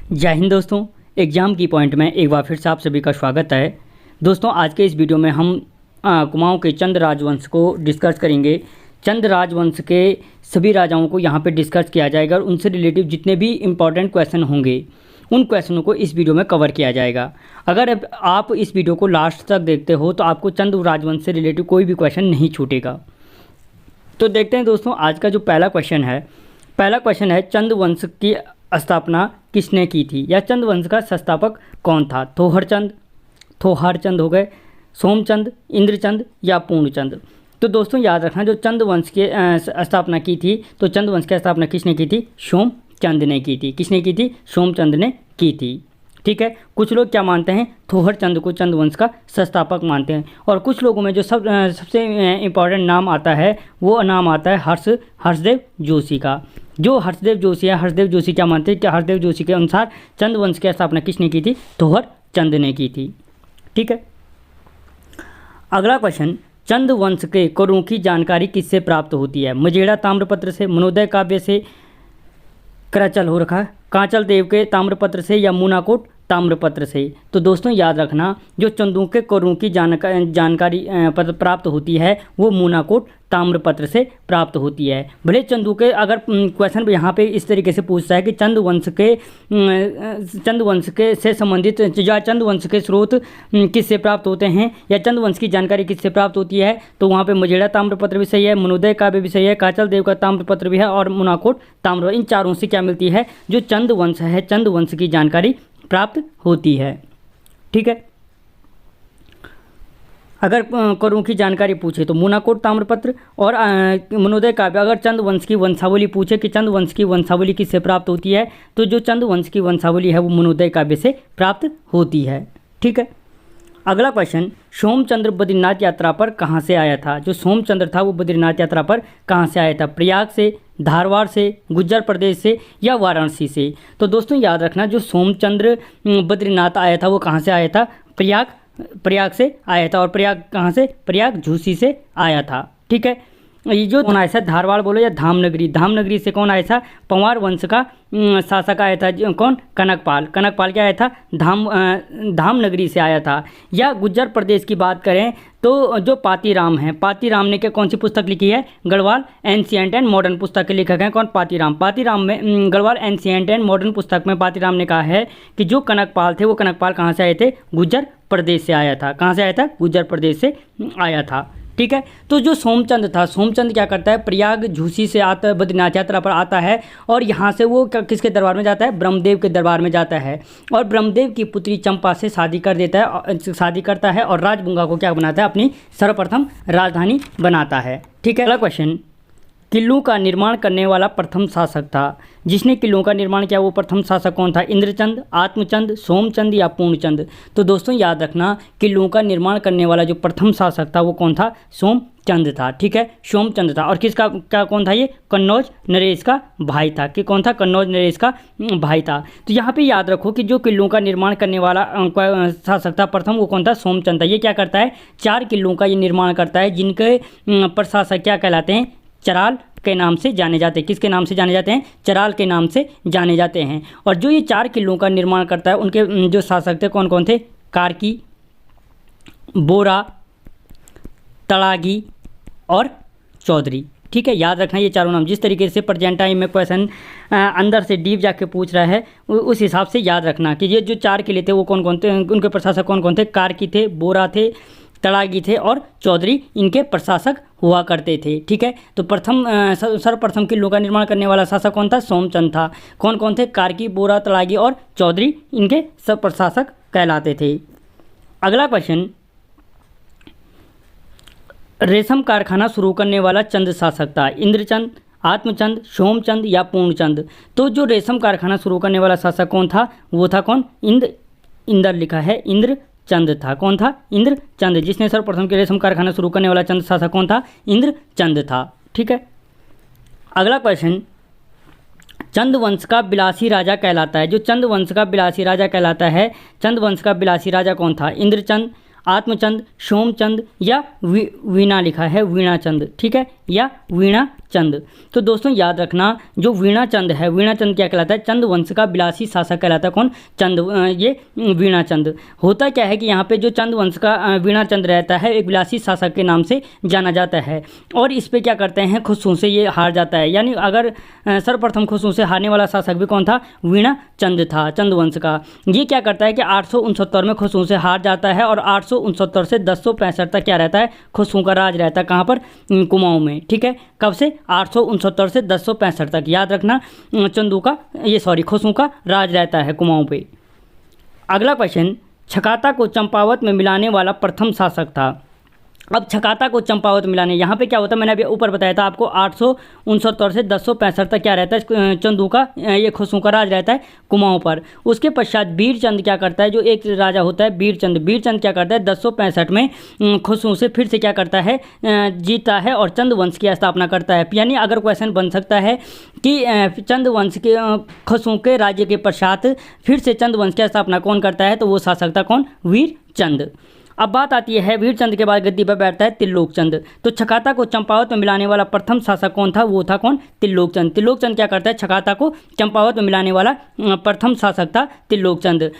जय हिंद दोस्तों। एग्ज़ाम की पॉइंट में एक बार फिर से आप सभी का स्वागत है। दोस्तों आज के इस वीडियो में हम कुमाऊं के चंद राजवंश को डिस्कस करेंगे। चंद राजवंश के सभी राजाओं को यहाँ पे डिस्कस किया जाएगा और उनसे रिलेटिव जितने भी इम्पॉर्टेंट क्वेश्चन होंगे उन क्वेश्चनों को इस वीडियो में कवर किया जाएगा। अगर आप इस वीडियो को लास्ट तक देखते हो तो आपको चंद राजवंश से रिलेटिव कोई भी क्वेश्चन नहीं छूटेगा। तो देखते हैं दोस्तों आज का जो पहला क्वेश्चन है चंद वंश की स्थापना किसने की थी या चंद वंश का संस्थापक कौन था। थोहारचंद हो गए, सोमचंद, इंद्रचंद या पूर्णचंद। तो दोस्तों याद रखना जो चंद वंश की स्थापना की थी तो चंद वंश की स्थापना किसने की थी? सोमचंद ने की थी। किसने की थी? सोमचंद ने की थी। ठीक है। कुछ लोग क्या मानते हैं? थोहरचंद को चंद वंश का संस्थापक मानते हैं। और कुछ लोगों में जो सबसे इम्पॉर्टेंट नाम आता है वो नाम आता है हर्षदेव जोशी का। जो हर्षदेव जोशी है, हर्षदेव जोशी क्या मानते हैं कि हर्षदेव जोशी के अनुसार चंद वंश की स्थापना किसने की थी? थोहरचंद ने की थी। ठीक है। अगला क्वेश्चन, चंद वंश के करों की जानकारी किससे प्राप्त होती है? मजेड़ा ताम्रपत्र से, मनोदय काव्य से, कराचल हो रखा है, कांचल देव के ताम्रपत्र से या मूनाकोट ताम्रपत्र से। तो दोस्तों याद रखना जो चंदों के करों की जानकारी प्राप्त होती है वो मूनाकोट ताम्रपत्र से प्राप्त होती है। भले चंदू के अगर क्वेश्चन यहाँ पे इस तरीके से पूछता है कि चंद वंश के से संबंधित या चंद वंश के स्रोत किससे प्राप्त होते हैं या चंद वंश की जानकारी किससे प्राप्त होती है तो वहाँ पे मजेड़ा ताम्रपत्र भी सही है, मनोदय काव्य भी सही है, काचल देव का ताम्रपत्र भी है और मूनाकोट ताम्र। इन चारों से क्या मिलती है? जो चंद वंश है चंद वंश की जानकारी प्राप्त होती है। ठीक है। अगर करों की जानकारी पूछे तो मूनाकोट ताम्रपत्र और मनोदय काव्य। अगर चंद वंश की वंशावली पूछे कि चंद वंश की वंशावली किससे प्राप्त होती है तो जो चंद वंश की वंशावली है वो मनोदय काव्य से प्राप्त होती है। ठीक है। अगला क्वेश्चन, सोमचंद्र बद्रीनाथ यात्रा पर कहाँ से आया था? जो सोमचंद्र था वो बद्रीनाथ यात्रा पर कहाँ से आया था? प्रयाग से, धारवाड़ से, गुज्जर प्रदेश से या वाराणसी से। तो दोस्तों याद रखना जो सोमचंद्र बद्रीनाथ आया था वो कहाँ से आया था? प्रयाग से आया था। और प्रयाग कहाँ से? प्रयाग झूसी से आया था। ठीक है। ये जो कौन आया था? धारवाड़ बोलो या धामनगरी। धामनगरी से कौन आया था? पंवार वंश का शासक आया था। कौन? कनकपाल क्या आया था? धामनगरी से आया था। या गुज्जर प्रदेश की बात करें तो जो पातीराम है, पातीराम ने क्या कौन सी पुस्तक लिखी है? गढ़वाल एंशिएंट एंड मॉडर्न पुस्तक के लेखक हैं कौन? पातीराम में गढ़वाल एंशिएंट एंड मॉडर्न पुस्तक में पातीराम ने कहा है कि जो कनकपाल थे वो कनकपाल कहाँ से आए थे? गुज्जर प्रदेश से आया था। कहाँ से आया था? गुज्जर प्रदेश से आया था। ठीक है। तो जो सोमचंद था, सोमचंद क्या करता है? प्रयाग झूसी से आता है, बद्रीनाथ यात्रा पर आता है और यहाँ से वो किसके दरबार में जाता है? ब्रह्मदेव के दरबार में जाता है और ब्रह्मदेव की पुत्री चंपा से शादी करता है और राजगंगा को क्या बनाता है? अपनी सर्वप्रथम राजधानी बनाता है। ठीक है। अगला क्वेश्चन, किलों का निर्माण करने वाला प्रथम शासक था। जिसने किलों का निर्माण किया वो प्रथम शासक कौन था? इंद्रचंद, आत्मचंद, सोमचंद या पूर्णचंद। तो दोस्तों याद रखना किलों का निर्माण करने वाला जो प्रथम शासक था वो कौन था? सोमचंद था। ठीक है। सोमचंद था। और किसका क्या कौन था? ये कन्नौज नरेश का भाई था। कि कौन था? कन्नौज नरेश का भाई था। तो यहाँ पे याद रखो कि जो किलों का निर्माण करने वाला शासक था प्रथम वो कौन था? सोमचंद था। ये क्या करता है? 4 किलों का ये निर्माण करता है जिनके प्रशासक क्या कहलाते हैं? चराल के नाम से जाने जाते हैं। किसके नाम से जाने जाते हैं? चराल के नाम से जाने जाते हैं। और जो ये 4 किलों का निर्माण करता है उनके जो शासक थे कौन कौन थे? कार्की, बोरा, तड़ागी और चौधरी। ठीक है। याद रखना ये चारों नाम। जिस तरीके से प्रेजेंट टाइम में क्वेश्चन अंदर से डीप जाके पूछ रहा है उस हिसाब से याद रखना कि ये जो 4 किले थे वो कौन कौन थे, उनके प्रशासक कौन कौन थे? कार्की थे, बोरा थे, तड़ागी थे और चौधरी इनके प्रशासक हुआ करते थे। ठीक है। तो सर्वप्रथम किलों का निर्माण करने वाला शासक कौन था? सोमचंद था। कौन कौन थे? कार्की, बोरा, तड़ागी और चौधरी इनके सब प्रशासक कहलाते थे। अगला क्वेश्चन, रेशम कारखाना शुरू करने वाला चंद शासक था। इंद्रचंद, आत्मचंद, सोमचंद या पूर्णचंद। तो जो रेशम कारखाना शुरू करने वाला शासक कौन था? वो था कौन? इंद्र लिखा है, इंद्रचंद था। कौन था? इंद्रचंद। जिसने सर्वप्रथम के रेशम कारखाना शुरू करने वाला चंद शासक कौन था? इंद्रचंद था। ठीक है। अगला क्वेश्चन, चंद वंश का बिलासी राजा कहलाता है। जो चंद वंश का बिलासी राजा कहलाता है, चंद वंश का बिलासी राजा कौन था? इंद्रचंद, आत्मचंद, सोमचंद या वीणा लिखा है, वीणाचंद। ठीक है। या वीणाचंद। चंद। तो दोस्तों याद रखना, जो वीणा चंद है, वीणा चंद क्या कहलाता है? चंद वंश का विलासी शासक कहलाता है। कौन? चंद। ये वीणा चंद। होता क्या है कि यहाँ पे जो चंद वंश का वीणा चंद रहता है, एक विलासी शासक के नाम से जाना जाता है, और इस पे क्या करते हैं, खुशबू से ये हार जाता है। यानी अगर सर्वप्रथम खुशबू से हारने वाला शासक भी कौन था? वीणा चंद था, चंद वंश का। ये क्या करता है कि 869 में खुशबू से हार जाता है, और 869 से 1065 तक क्या रहता है? खुशबू का राज रहता है। कहाँ पर? कुमाऊं में। ठीक है, कब से? 869 से 1065 तक। याद रखना, खुशबू का राज रहता है कुमाऊं पे। अगला क्वेश्चन, छकाता को चंपावत में मिलाने वाला प्रथम शासक था। अब छकाता को चंपावत मिलाने, यहाँ पे क्या होता है, मैंने अभी ऊपर बताया था आपको, 869 से 1065 तक क्या रहता है? चंदू का, ये खुशबू का राज रहता है कुमाऊं पर। उसके पश्चात वीरचंद क्या करता है? जो एक राजा होता है वीरचंद, वीरचंद क्या करता है? 1065 में खुशबू से फिर से क्या करता है? जीता है और चंद वंश की स्थापना करता है। यानी अगर क्वेश्चन बन सकता है कि चंद वंश के खुशबू के राज्य के पश्चात फिर से चंद वंश की स्थापना कौन करता है? तो वो शासक था कौन? वीरचंद। अब बात आती है वीरचंद के बाद गद्दी पर बैठता है तिल्लोकचंद। तो छकाता को चंपावत में मिलाने वाला प्रथम शासक कौन था? वो था कौन? तिल्लोकचंद। तिल्लोकचंद क्या करता है? छकाता को चंपावत में मिलाने वाला प्रथम शासक था तिल्लोकचंद।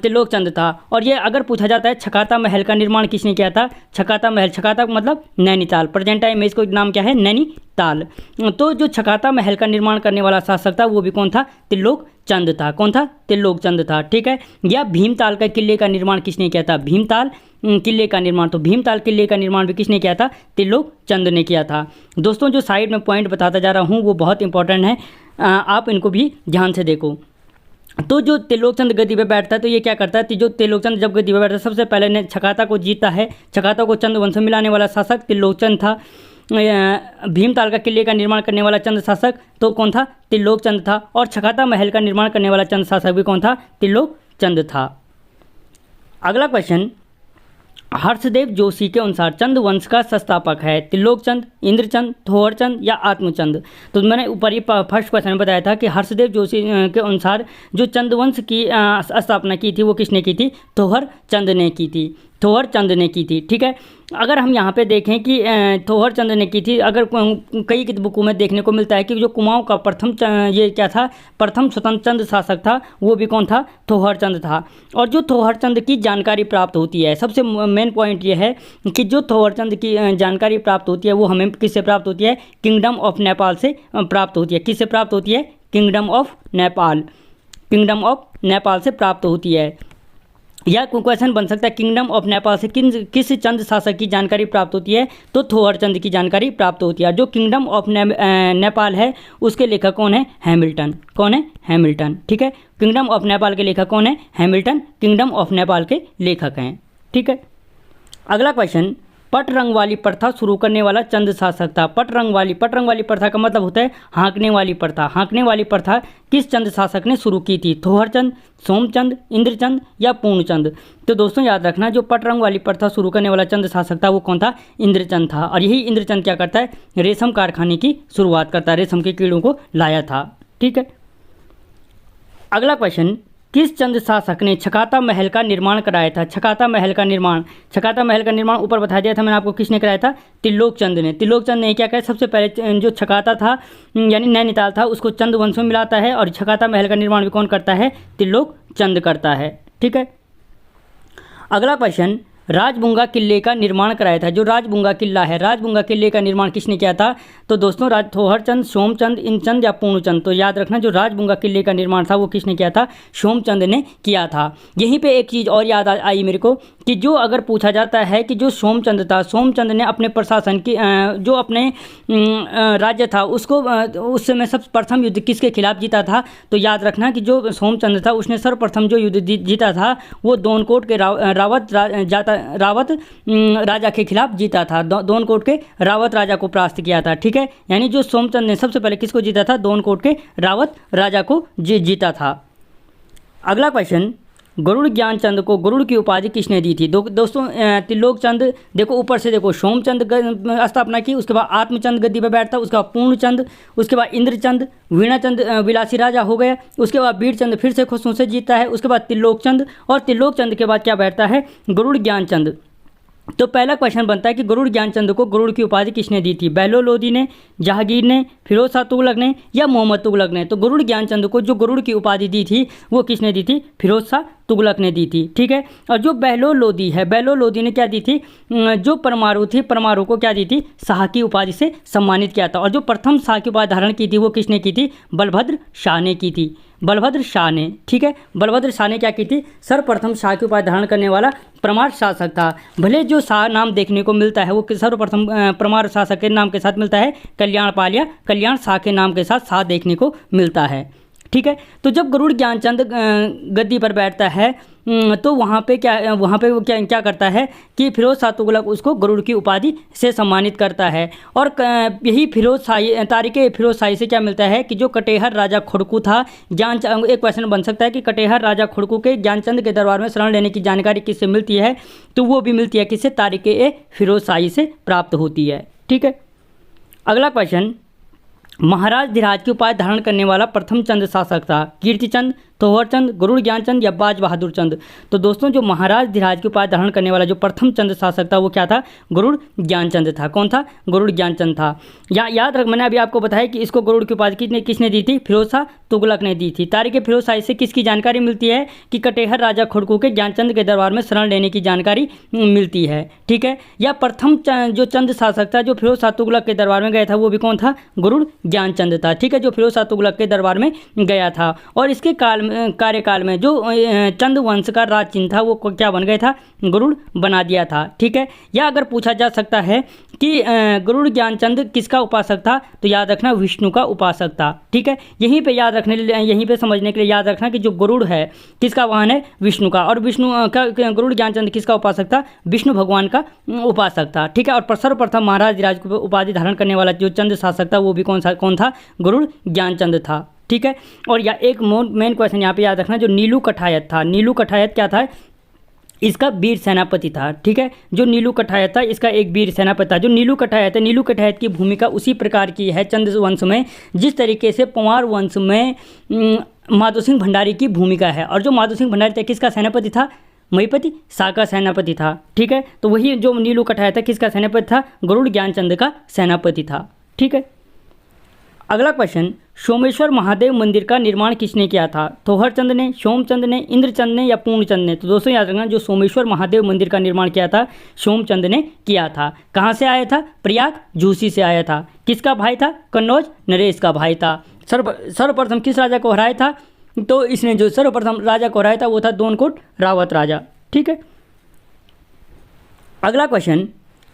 तिल्लोकचंद था। और ये अगर पूछा जाता है छकाता महल का निर्माण किसने किया था? छकाता महल, छकाता मतलब नैनीताल, प्रेजेंट टाइम में इसको नाम क्या है? नैनीताल। तो जो छकाता महल का निर्माण करने वाला शासक था वो भी कौन था? तिल्लोकचंद था। कौन था? तिल्लोकचंद था। ठीक है, या भीमताल का किले का निर्माण किसने किया था? भीमताल किले का निर्माण, तो भीमताल किले का निर्माण भी किसने किया था? तिल्लोकचंद ने किया था। दोस्तों जो साइड में पॉइंट बताता जा रहा हूँ वो बहुत इंपॉर्टेंट है, आप इनको भी ध्यान से देखो। तो जो तिल्लोकचंद गद्दी पे बैठता है तो ये क्या करता है? जो तिल्लोकचंद जब गद्दी पे बैठता है सबसे पहले ने छकाता को जीता है। छकाता को चंद वंश में मिलाने वाला शासक तिल्लोकचंद था। भीमताल का किले का निर्माण करने वाला चंद शासक तो कौन था? तिल्लोकचंद था। और छकाता महल का निर्माण करने वाला चंद शासक भी कौन था? तिल्लोकचंद था। अगला क्वेश्चन, हर्षदेव जोशी के अनुसार चंद वंश का संस्थापक है तिल्लोकचंद, इंद्रचंद, थोहरचंद या आत्मचंद। तो मैंने ऊपर ही फर्स्ट क्वेश्चन में बताया था कि हर्षदेव जोशी के अनुसार जो चंद वंश की स्थापना की थी वो किसने की थी? थोहरचंद ने की थी। थोहरचंद ने की थी। ठीक है, अगर हम यहाँ पे देखें कि थोहरचंद ने की थी, अगर कई बुकों में देखने को मिलता है कि जो कुमाऊं का ये क्या था? प्रथम स्वतंत्र चंद शासक था, वो भी कौन था? थोहरचंद था। और जो थोहरचंद की जानकारी प्राप्त होती है, सबसे मेन पॉइंट ये है कि जो थोहरचंद की जानकारी प्राप्त होती है वो हमें किससे प्राप्त होती है? किंगडम ऑफ नेपाल से प्राप्त होती है। किससे प्राप्त होती है? Kingdom of Nepal. Kingdom of Nepal से प्राप्त होती है। या क्वेश्चन बन सकता है किंगडम ऑफ नेपाल से किस चंद शासक की जानकारी प्राप्त होती है? तो थोहरचंद की जानकारी प्राप्त होती है। जो किंगडम ऑफ नेपाल है उसके लेखक कौन है? हैमिल्टन। कौन है? हैमिल्टन। ठीक है, किंगडम ऑफ नेपाल के लेखक कौन है? हैमिल्टन किंगडम ऑफ नेपाल के लेखक हैं। ठीक है, अगला क्वेश्चन, पट रंग वाली प्रथा शुरू करने वाला चंद शासक था। पट रंग वाली प्रथा का मतलब होता है हाँकने वाली प्रथा। हाँकने वाली प्रथा किस चंद शासक ने शुरू की थी? थोहरचंद, सोमचंद, इंद्रचंद या पूर्णचंद। तो दोस्तों याद रखना, जो पट रंग वाली प्रथा शुरू करने वाला चंद शासक था वो कौन था? इंद्रचंद था। और यही इंद्रचंद क्या करता है? रेशम कारखाने की शुरुआत करता है, रेशम के कीड़ों को लाया था। ठीक है, अगला क्वेश्चन, किस चंद शासक ने छकाता महल का निर्माण कराया था? छकाता महल का निर्माण ऊपर बताया दिया था मैंने आपको, किसने कराया था? तिल्लोकचंद ने। तिल्लोकचंद ने क्या किया? सबसे पहले जो छकाता था यानी नैनीताल था उसको चंद वंश में मिलाता है, और छकाता महल का निर्माण भी कौन करता है? तिल्लोकचंद करता है। ठीक है, अगला क्वेश्चन, राजबुंगा किले का निर्माण कराया था। जो राजबुंगा किला है, राजबुंगा किले का निर्माण किसने किया था? तो दोस्तों थोहरचंद, सोमचंद, इंद्रचंद या पूर्णचंद। तो याद रखना, जो राजबुंगा किले का निर्माण था वो किसने किया था? सोमचंद ने किया था। यहीं पे एक चीज़ और याद आई मेरे को कि जो अगर पूछा जाता है कि जो सोमचंद था, सोमचंद ने अपने प्रशासन की जो अपने राज्य था उसको उस समय सब प्रथम युद्ध किसके खिलाफ जीता था? तो याद रखना कि जो सोमचंद था उसने सर्वप्रथम जो युद्ध जीता था वो दोनकोट के रावत राजा के खिलाफ जीता था। दोनकोट के रावत राजा को परास्त किया था। ठीक है, यानी जो सोमचंद ने सबसे पहले किसको जीता था? दोनकोट के रावत राजा को जीता था। अगला क्वेश्चन, गरुड़ ज्ञानचंद को गरुड़ की उपाधि किसने दी थी? दोस्तों तिल्लोकचंद, देखो ऊपर से देखो, सोमचंद स्थापना की, उसके बाद आत्मचंद गद्दी पर बैठता, उसके बाद पूर्णचंद, उसके बाद इंद्रचंद, वीणाचंद विलासी राजा हो गया, उसके बाद वीरचंद फिर से खुशबू से जीतता है, उसके बाद तिल्लोकचंद, और तिल्लोकचंद के बाद क्या बैठता है? गरुड़ ज्ञानचंद। तो पहला क्वेश्चन बनता है कि गरुड़ ज्ञानचंद को गरुड़ की उपाधि किसने दी थी? बहलोल लोदी ने, जहांगीर ने, फिरोज शाह तुगलक ने या मोहम्मद तुगलक ने? तो गरुड़ ज्ञानचंद को जो गरुड़ की उपाधि दी थी वो किसने दी थी? फिरोज शाह तुगलक ने दी थी। ठीक है। और जो बहलोल लोदी है, बहलोल लोदी ने क्या दी थी? जो परमाणु थी, परमाणु को क्या दी थी? शाह की उपाधि से सम्मानित किया था। और जो प्रथम शाह की उपाधि धारण की थी वो किसने की थी? बलभद्र शाह ने की थी, बलभद्र शाह ने। ठीक है, बलभद्र शाह ने क्या की थी? सर्वप्रथम शाह की उपाधि धारण करने वाला परमार शासक था। भले जो शाह नाम देखने को मिलता है वो सर्वप्रथम परमार शासक के नाम के साथ मिलता है, कल्याणपाल या कल्याण शाह के नाम के साथ शाह देखने को मिलता है। ठीक है। तो जब गरुड़ ज्ञानचंद गद्दी पर बैठता है तो वहाँ पे वो क्या करता है कि फिरोज शाह तुगलक उसको गरुड़ की उपाधि से सम्मानित करता है। और यही तारीख़ फिरोज शाही से क्या मिलता है कि जो कटेहर राजा खुड़कू था, एक क्वेश्चन बन सकता है कि कटेहर राजा खुड़कू के ज्ञानचंद के दरबार में शरण लेने की जानकारी किससे मिलती है? तो वो भी मिलती है किससे? तारीख़ फिरोज शाही से प्राप्त होती है। ठीक है। अगला क्वेश्चन, महाराज धीराज की उपाधि धारण करने वाला प्रथम चंद शासक था? कीर्तिचंद, तोहरचंद, गरुड़ ज्ञानचंद या बाज बहादुर चंद? तो दोस्तों जो महाराज धीराज की उपाधि धारण करने वाला जो प्रथम चंद शासक था वो क्या था? गरुड़ ज्ञानचंद था। कौन था? गरुड़ ज्ञानचंद था। याद रख, मैंने अभी आपको बताया कि इसको गरुड़ की उपाधि किसने दी थी? फिरोज शाह तुगलक ने दी थी। तारीख़ फिरोज शाही से किसकी जानकारी मिलती है? कि कटेहर राजा खुड़कू के ज्ञानचंद के दरबार में शरण लेने की जानकारी मिलती है। ठीक है। या प्रथम जो चंद शासक था जो फिरोज शाह तुगलक के दरबार में गया था वो भी कौन था? गरुड़ ज्ञानचंद था। ठीक है, जो फिरोज शाह तुगलक के दरबार में गया था। और इसके कार्यकाल में जो चंद वंश का राज चिन्ह था वो क्या बन गया था? गरुड़ बना दिया था। ठीक है। या अगर पूछा जा सकता है कि गरुड़ ज्ञानचंद किसका उपासक था? तो याद रखना विष्णु का उपासक था। ठीक है। यहीं पे समझने के लिए याद रखना कि जो गरुड़ है किसका वाहन है? विष्णु का। और विष्णु का गरुड़ ज्ञानचंद किसका उपासक था? विष्णु भगवान का उपासक था। ठीक है। और सर्वप्रथम महाराज धीराज को उपाधि धारण करने वाला जो चंद शासक था वो भी कौन था? गरुड़ ज्ञानचंद था। ठीक है। और या एक मेन क्वेश्चन यहाँ पे याद रखना, जो नीलू कठायत था, नीलू कठायत क्या था? इसका वीर सेनापति था। ठीक है। जो नीलू कठायत था इसका एक वीर सेनापति था। जो नीलू कठायत है, नीलू कठायत की भूमिका उसी प्रकार की है चंद वंश में जिस तरीके से पंवार वंश में माधो सिंह भंडारी की भूमिका है। और जो माधो सिंह भंडारी था किसका सेनापति था? महीपति शाह का सेनापति था। ठीक है। तो वही जो नीलू कठायत था किसका सेनापति था? गरुड़ ज्ञानचंद का सेनापति था। ठीक है। अगला क्वेश्चन, सोमेश्वर महादेव मंदिर का निर्माण किसने किया था? तोहरचंद ने, सोमचंद ने, इंद्रचंद ने या पूर्णचंद ने? तो दोस्तों याद रखना, जो सोमेश्वर महादेव मंदिर का निर्माण किया था सोमचंद ने किया था। कहाँ से आया था? प्रयाग झूसी से आया था। किसका भाई था? कन्नौज नरेश का भाई था। सर्वप्रथम किस राजा को हराया था? तो इसने जो सर्वप्रथम राजा को हराया था वो था दोनकोट रावत राजा। ठीक है। अगला क्वेश्चन,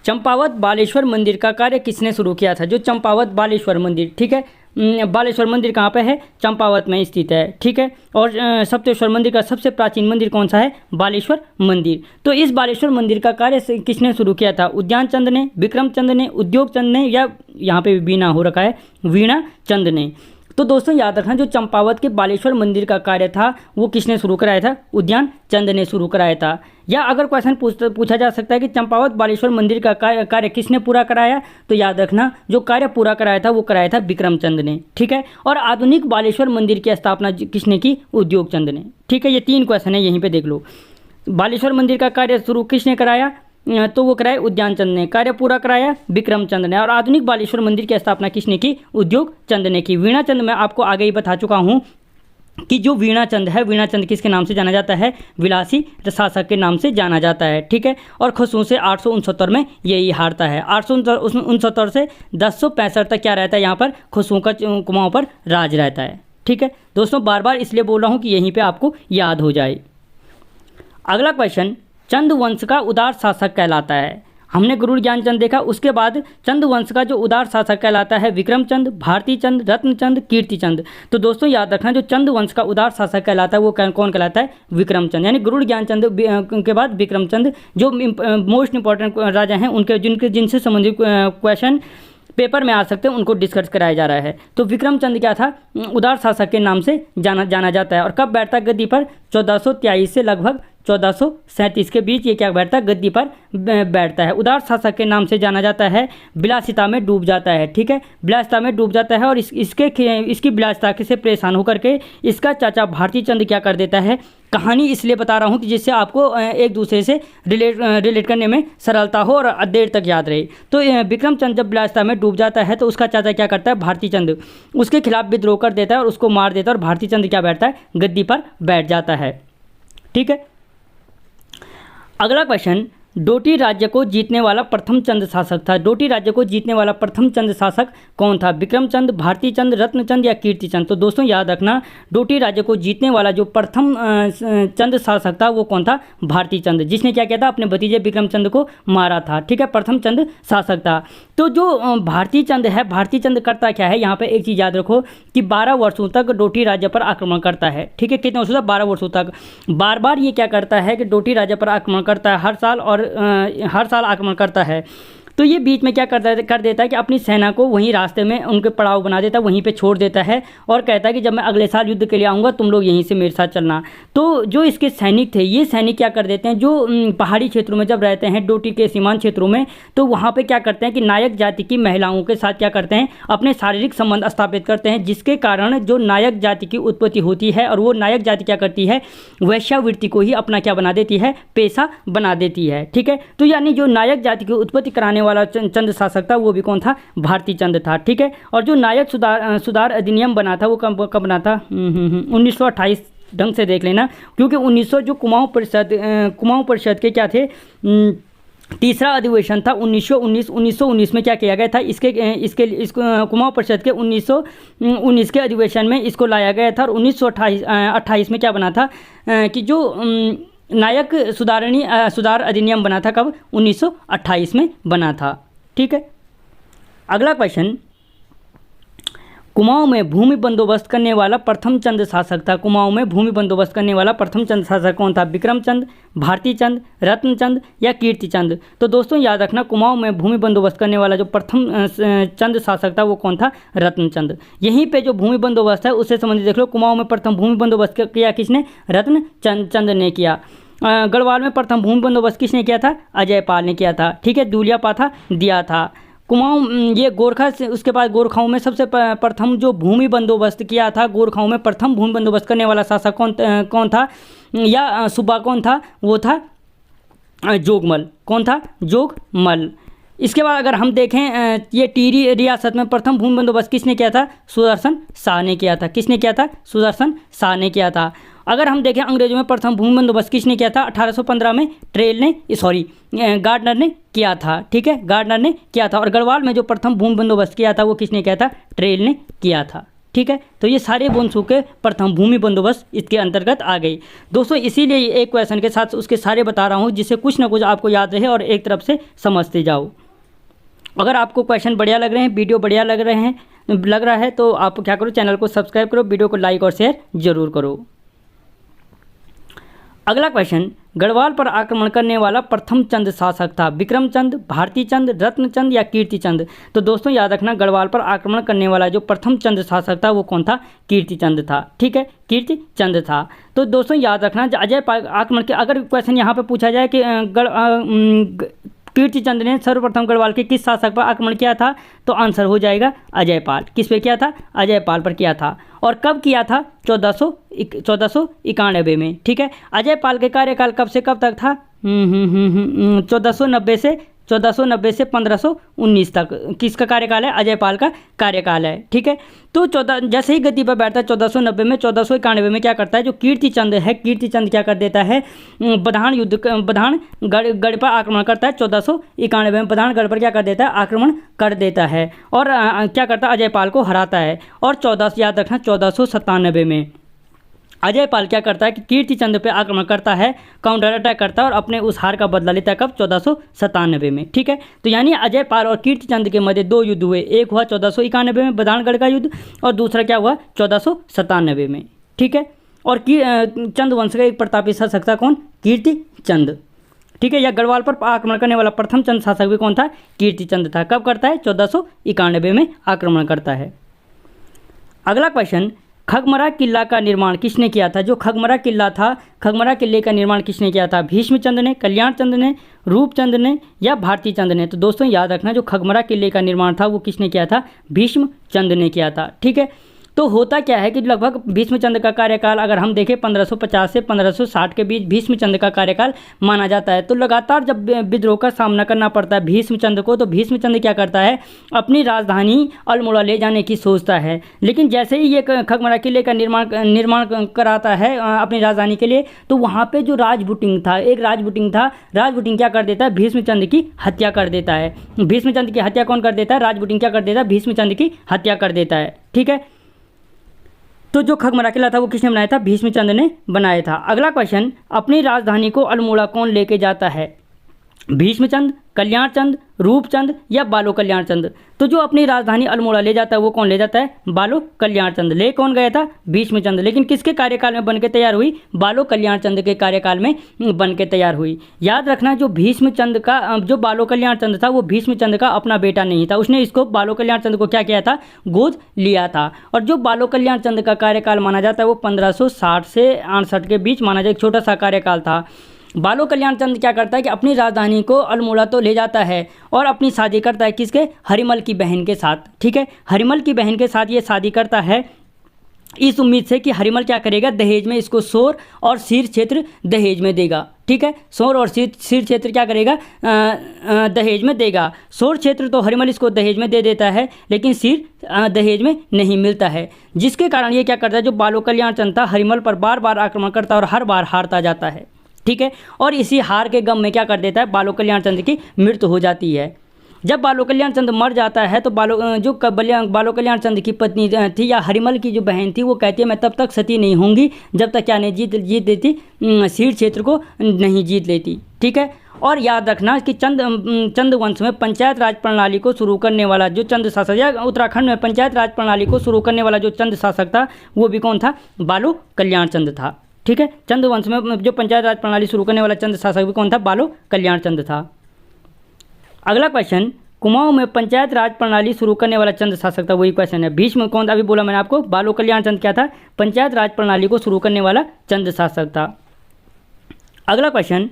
चंपावत बालेश्वर मंदिर का कार्य किसने शुरू किया था? जो चंपावत बालेश्वर मंदिर, ठीक है, बालेश्वर मंदिर कहाँ पे है? चंपावत में स्थित है। ठीक है। और सप्तेश्वर मंदिर का सबसे प्राचीन मंदिर कौन सा है? बालेश्वर मंदिर। तो इस बालेश्वर मंदिर का कार्य किसने शुरू किया था? उद्यान चंद ने, विक्रम चंद ने, उद्योग चंद ने या यहाँ पे वीणा हो रखा है वीणा चंद ने? तो दोस्तों याद रखना, जो चंपावत के बालेश्वर मंदिर का कार्य था वो किसने शुरू कराया था? उद्यान चंद ने शुरू कराया था। या अगर क्वेश्चन पूछा जा सकता है कि चंपावत बालेश्वर मंदिर का कार्य किसने पूरा कराया? तो याद रखना, जो कार्य पूरा कराया था वो कराया था विक्रम चंद ने। ठीक है। और आधुनिक बालेश्वर मंदिर की स्थापना किसने की? उद्योग चंद ने। ठीक है। ये 3 क्वेश्चन है, यहीं पे देख लो। बालेश्वर मंदिर का कार्य शुरू किसने कराया? तो वो कराया उद्यान चंद ने। कार्य पूरा कराया विक्रम चंद ने। और आधुनिक बालेश्वर मंदिर की स्थापना किसने की? उद्योग चंद ने की। वीणा चंद मैं आपको आगे ही बता चुका हूँ कि जो वीणा चंद है, वीणा चंद किसके नाम से जाना जाता है? विलासी शासक के नाम से जाना जाता है। ठीक है। और खसू से 869 में यही हारता है। 869 से 1065 तक क्या रहता है? यहाँ पर खसू का कुमाऊं पर राज रहता है। ठीक है दोस्तों, बार बार इसलिए बोल रहा हूँ कि यहीं पर आपको याद हो जाए। अगला क्वेश्चन, चंद वंश का उदार शासक कहलाता है। हमने गरुड़ ज्ञानचंद देखा, उसके बाद चंद वंश का जो उदार शासक कहलाता है विक्रम चंद, भारती चंद, रत्न चंद, कीर्ति चंद। तो दोस्तों याद रखना, जो चंद वंश का उदार शासक कहलाता है वो कौन कहलाता है? विक्रम चंद। यानी गरुड़ ज्ञानचंद के बाद विक्रम चंद जो मोस्ट इंपॉर्टेंट राजा हैं उनके जिनसे संबंधित क्वेश्चन पेपर में आ सकते हैं उनको डिस्कस कराया जा रहा है। तो विक्रम चंद क्या था? उदार शासक के नाम से जाना जाता है। और कब बैठता गद्दी पर? 1423 से लगभग 1437 के बीच ये क्या बैठता है, गद्दी पर बैठता है। उदार शासक के नाम से जाना जाता है, विलासिता में डूब जाता है, ठीक है, विलासिता में डूब जाता है और इसकी विलासिता से परेशान होकर के इसका चाचा भारती चंद क्या कर देता है। कहानी इसलिए बता रहा हूँ कि जिससे आपको एक दूसरे से रिलेट करने में सरलता हो और देर तक याद रहे। तो विक्रम चंद जब विलासिता में डूब जाता है तो उसका चाचा क्या करता है, भारती चंद, उसके खिलाफ विद्रोह कर देता है और उसको मार देता है और भारती चंद क्या बैठता है, गद्दी पर बैठ जाता है, ठीक है। अगला क्वेश्चन, डोटी राज्य को जीतने वाला प्रथम चंद शासक था। डोटी राज्य को जीतने वाला प्रथम चंद शासक कौन था, विक्रम चंद, भारती चंद, रत्नचंद या कीर्ति चंद। तो दोस्तों याद रखना, डोटी राज्य को जीतने वाला जो प्रथम चंद शासक था वो कौन था, भारती चंद, जिसने क्या किया था, अपने भतीजे विक्रम चंद को मारा था, ठीक है, प्रथम चंद शासक था। तो जो भारती चंद है, भारती चंद करता क्या है, यहाँ पर एक चीज़ याद रखो कि 12 वर्षों तक डोटी राज्य पर आक्रमण करता है, ठीक है, कितने वर्षों तक, 12 वर्षों तक। बार बार ये क्या करता है कि डोटी राज्य पर आक्रमण करता है, हर साल आक्रमण करता है। तो ये बीच में क्या कर देता है कि अपनी सेना को वहीं रास्ते में उनके पड़ाव बना देता है, वहीं पे छोड़ देता है और कहता है कि जब मैं अगले साल युद्ध के लिए आऊँगा तुम लोग यहीं से मेरे साथ चलना। तो जो इसके सैनिक थे, ये सैनिक क्या कर देते हैं, जो पहाड़ी क्षेत्रों में जब रहते हैं, डोटी के सीमांत क्षेत्रों में, तो वहाँ पर क्या करते हैं कि नायक जाति की महिलाओं के साथ क्या करते हैं, अपने शारीरिक संबंध स्थापित करते हैं, जिसके कारण जो नायक जाति की उत्पत्ति होती है और वो नायक जाति क्या करती है, वैश्यावृत्ति को ही अपना क्या बना देती है, पेशा बना देती है, ठीक है। तो यानी जो नायक जाति की उत्पत्ति कराने वाला चंद शासक था वो भी कौन था, भारती चंद था, ठीक है। और जो नायक सुधार अधिनियम बना था वो कब बना था, 1928 ढंग से देख लेना, क्योंकि 1900 जो कुमाऊं परिषद के क्या थे, तीसरा अधिवेशन था 1919 में क्या किया गया था, इस कुमाऊं परिषद के 1919 के अधिवेशन में इसको लाया गया था और 1928 में क्या बना था कि जो नायक सुधार अधिनियम बना था, कब, 1928 में बना था, ठीक है। अगला क्वेश्चन, कुमाऊं में भूमि बंदोबस्त करने वाला प्रथम चंद शासक था। कुमाऊं में भूमि बंदोबस्त करने वाला प्रथम चंद शासक कौन था, विक्रम चंद, भारती चंद, रत्नचंद या कीर्ति चंद। तो दोस्तों याद रखना, कुमाऊं में भूमि बंदोबस्त करने वाला जो प्रथम चंद शासक था वो कौन था, रत्नचंद। यहीं पे जो भूमि बंदोबस्त है उससे संबंधित देख लो, कुमाऊं में प्रथम भूमि बंदोबस्त किया किसने, रत्नचंद ने किया। गढ़वाल में प्रथम भूमि बंदोबस्त किसने किया था, अजय पाल ने किया था, ठीक है, दूलिया पाथा दिया था। कुमाऊं, ये गोरखा से उसके बाद गोरखाओं में सबसे प्रथम जो भूमि बंदोबस्त किया था, गोरखाओं में प्रथम भूमि बंदोबस्त करने वाला शासक कौन था, या सूबा कौन था, वो था जोगमल। कौन था, जोगमल। इसके बाद अगर हम देखें, ये टिहरी रियासत में प्रथम भूमि बंदोबस्त किसने किया था, सुदर्शन शाह ने किया था। किसने किया था, सुदर्शन शाह ने किया था। अगर हम देखें अंग्रेजों में प्रथम भूमि बंदोबस्त किसने किया था, 1815 में गार्डनर ने किया था, ठीक है, गार्डनर ने किया था। और गढ़वाल में जो प्रथम भूमि बंदोबस्त किया था वो किसने किया था, ट्रेल ने किया था, ठीक है। तो ये सारे वंशों के प्रथम भूमि बंदोबस्त इसके अंतर्गत आ गई। दोस्तों इसीलिए एक क्वेश्चन के साथ उसके सारे बता रहा हूँ, जिससे कुछ ना कुछ आपको याद रहे और एक तरफ से समझते जाओ। अगर आपको क्वेश्चन बढ़िया लग रहे हैं, वीडियो बढ़िया लग रहा है तो आप क्या करो, चैनल को सब्सक्राइब करो, वीडियो को लाइक और शेयर जरूर करो। अगला क्वेश्चन, गढ़वाल पर आक्रमण करने वाला प्रथम चंद शासक था, विक्रम चंद, भारती चंद, रत्नचंद या कीर्ति चंद। तो दोस्तों याद रखना, गढ़वाल पर आक्रमण करने वाला जो प्रथम चंद शासक था वो कौन था, कीर्ति चंद था, ठीक है, कीर्ति चंद था। तो दोस्तों याद रखना, अजय पाल आक्रमण के, अगर क्वेश्चन यहाँ पे पूछा जाए कि कीर्ति चंद ने सर्वप्रथम गढ़वाल के किस शासक पर आक्रमण किया था, तो आंसर हो जाएगा अजय पाल। किस पे किया था, अजय पाल पर किया था। और कब किया था, 1491 में, ठीक है। अजय पाल के कार्यकाल कब से कब तक था, 1490 से 1519 तक किसका कार्यकाल है, अजय पाल का कार्यकाल है, ठीक है। तो जैसे ही गद्दी पर बैठता है 1490 में, 1491 में क्या करता है, जो कीर्ति चंद है, कीर्ति चंद क्या कर देता है, बधानगढ़ पर आक्रमण करता है। 1491 में बधानगढ़ पर क्या कर देता है, आक्रमण कर देता है और क्या करता है, अजय पाल को हराता है। और 14 याद रखना, 1497 में अजय पाल क्या करता है कि कीर्ति चंद पे आक्रमण करता है, काउंटर अटैक करता है और अपने उस हार का बदला लेता है, कब, 1497 में, ठीक है। तो यानी अजय पाल और कीर्ति चंद के मध्य दो युद्ध हुए, एक हुआ 1491 में बधानगढ़ का युद्ध और दूसरा क्या हुआ 1497 में, ठीक है। और चंद वंश का एक प्रतापी शासक था, कौन, कीर्ति चंद, ठीक है। या गढ़वाल पर आक्रमण करने वाला प्रथम चंद शासक भी कौन था, कीर्ति चंद था। कब करता है, 1491 में आक्रमण करता है। अगला क्वेश्चन, खगमरा किला का निर्माण किसने किया था? जो खगमरा किला था, खगमरा किले का निर्माण किसने किया था? भीष्मचंद्र ने, कल्याणचंद्र ने, रूपचंद्र ने या भारतीचंद्र ने? तो दोस्तों याद रखना, जो खगमरा किले का निर्माण था वो किसने किया था? भीष्मचंद्र ने किया था। ठीक है, तो होता क्या है कि लगभग भीष्मचंद्र का कार्यकाल अगर हम देखें 1550 से 1560 के बीच भीष्मचंद्र का कार्यकाल माना जाता है। तो लगातार जब विद्रोह का सामना करना पड़ता है भीष्मचंद्र को, तो भीष्मचंद्र क्या करता है? अपनी राजधानी अल्मोड़ा ले जाने की सोचता है। लेकिन जैसे ही ये खगमरा किले का निर्माण कराता है अपनी राजधानी के लिए, तो वहाँ पर जो राजबुटिंग था, एक राजबुटिंग था, राजबुटिंग क्या कर देता है? भीष्मचंद्र की हत्या कर देता है। भीष्मचंद्र की हत्या कौन कर देता है? राजबुटिंग क्या कर देता है? भीष्मचंद्र की हत्या कर देता है। ठीक है, तो जो खगमरा किला था वो किसने बनाया था? भीष्मचंद्र ने बनाया था। अगला क्वेश्चन, अपनी राजधानी को अल्मोड़ा कौन लेके जाता है? भीष्मचंद्र, कल्याणचंद्र, रूपचंद्र या बालो कल्याणचंद्र? तो जो अपनी राजधानी अल्मोड़ा ले जाता है वो कौन ले जाता है? बालो कल्याणचंद्र। ले कौन गया था? भीष्मचंद्र। लेकिन किसके कार्यकाल में बन के तैयार हुई? बालो कल्याणचंद्र के कार्यकाल में बन के तैयार हुई। याद रखना, जो भीष्मचंद्र का, जो बालो कल्याणचंद्र था वो भीष्मचंद्र का अपना बेटा नहीं था। उसने इसको, बालो कल्याणचंद्र को क्या किया था? गोद लिया था। और जो बालो कल्याणचंद्र का कार्यकाल माना जाता है वो 1560 से 68 के बीच माना जाए, एक छोटा सा कार्यकाल था। बालो कल्याणचंद्र क्या करता है कि अपनी राजधानी को अल्मोड़ा तो ले जाता है और अपनी शादी करता है किसके? हरिमल की बहन के साथ। ठीक है, हरिमल की बहन के साथ ये शादी करता है इस उम्मीद से कि हरिमल क्या करेगा? दहेज में इसको सोर और सिर क्षेत्र दहेज में देगा। ठीक है, सोर और सिर क्षेत्र क्या करेगा? दहेज में देगा। सोर क्षेत्र तो हरिमल इसको दहेज में दे देता है, लेकिन सिर दहेज में नहीं मिलता है, जिसके कारण ये क्या करता है? जो बालो कल्याणचंद्र था हरिमल पर बार बार आक्रमण करता है और हर बार हारता जाता है। ठीक है, और इसी हार के गम में क्या कर देता है? बालो कल्याणचंद्र की मृत्यु हो जाती है। जब बालो कल्याणचंद्र मर जाता है तो बालो कल्याणचंद्र की पत्नी थी या हरिमल की जो बहन थी वो कहती है मैं तब तक सती नहीं होंगी जब तक क्या नहीं जीत लेती, सिर क्षेत्र को नहीं जीत लेती। ठीक है, और याद रखना कि चंद वंश में पंचायत राज प्रणाली को शुरू करने वाला जो चंद शासक, या उत्तराखंड में पंचायत राज प्रणाली को शुरू करने वाला जो चंद शासक था वो भी कौन था? बालो कल्याणचंद्र था। ठीक है, चंद वंश में जो पंचायत राज प्रणाली शुरू करने वाला चंद शासक भी कौन था? बालो कल्याणचंद्र था। अगला क्वेश्चन, कुमाऊं में पंचायत राज प्रणाली शुरू करने वाला चंद शासक था, वही क्वेश्चन है। भीष्म कौन था? अभी बोला मैंने आपको, बालो कल्याणचंद्र क्या था? पंचायत राज प्रणाली को शुरू करने वाला चंद शासक था। अगला क्वेश्चन,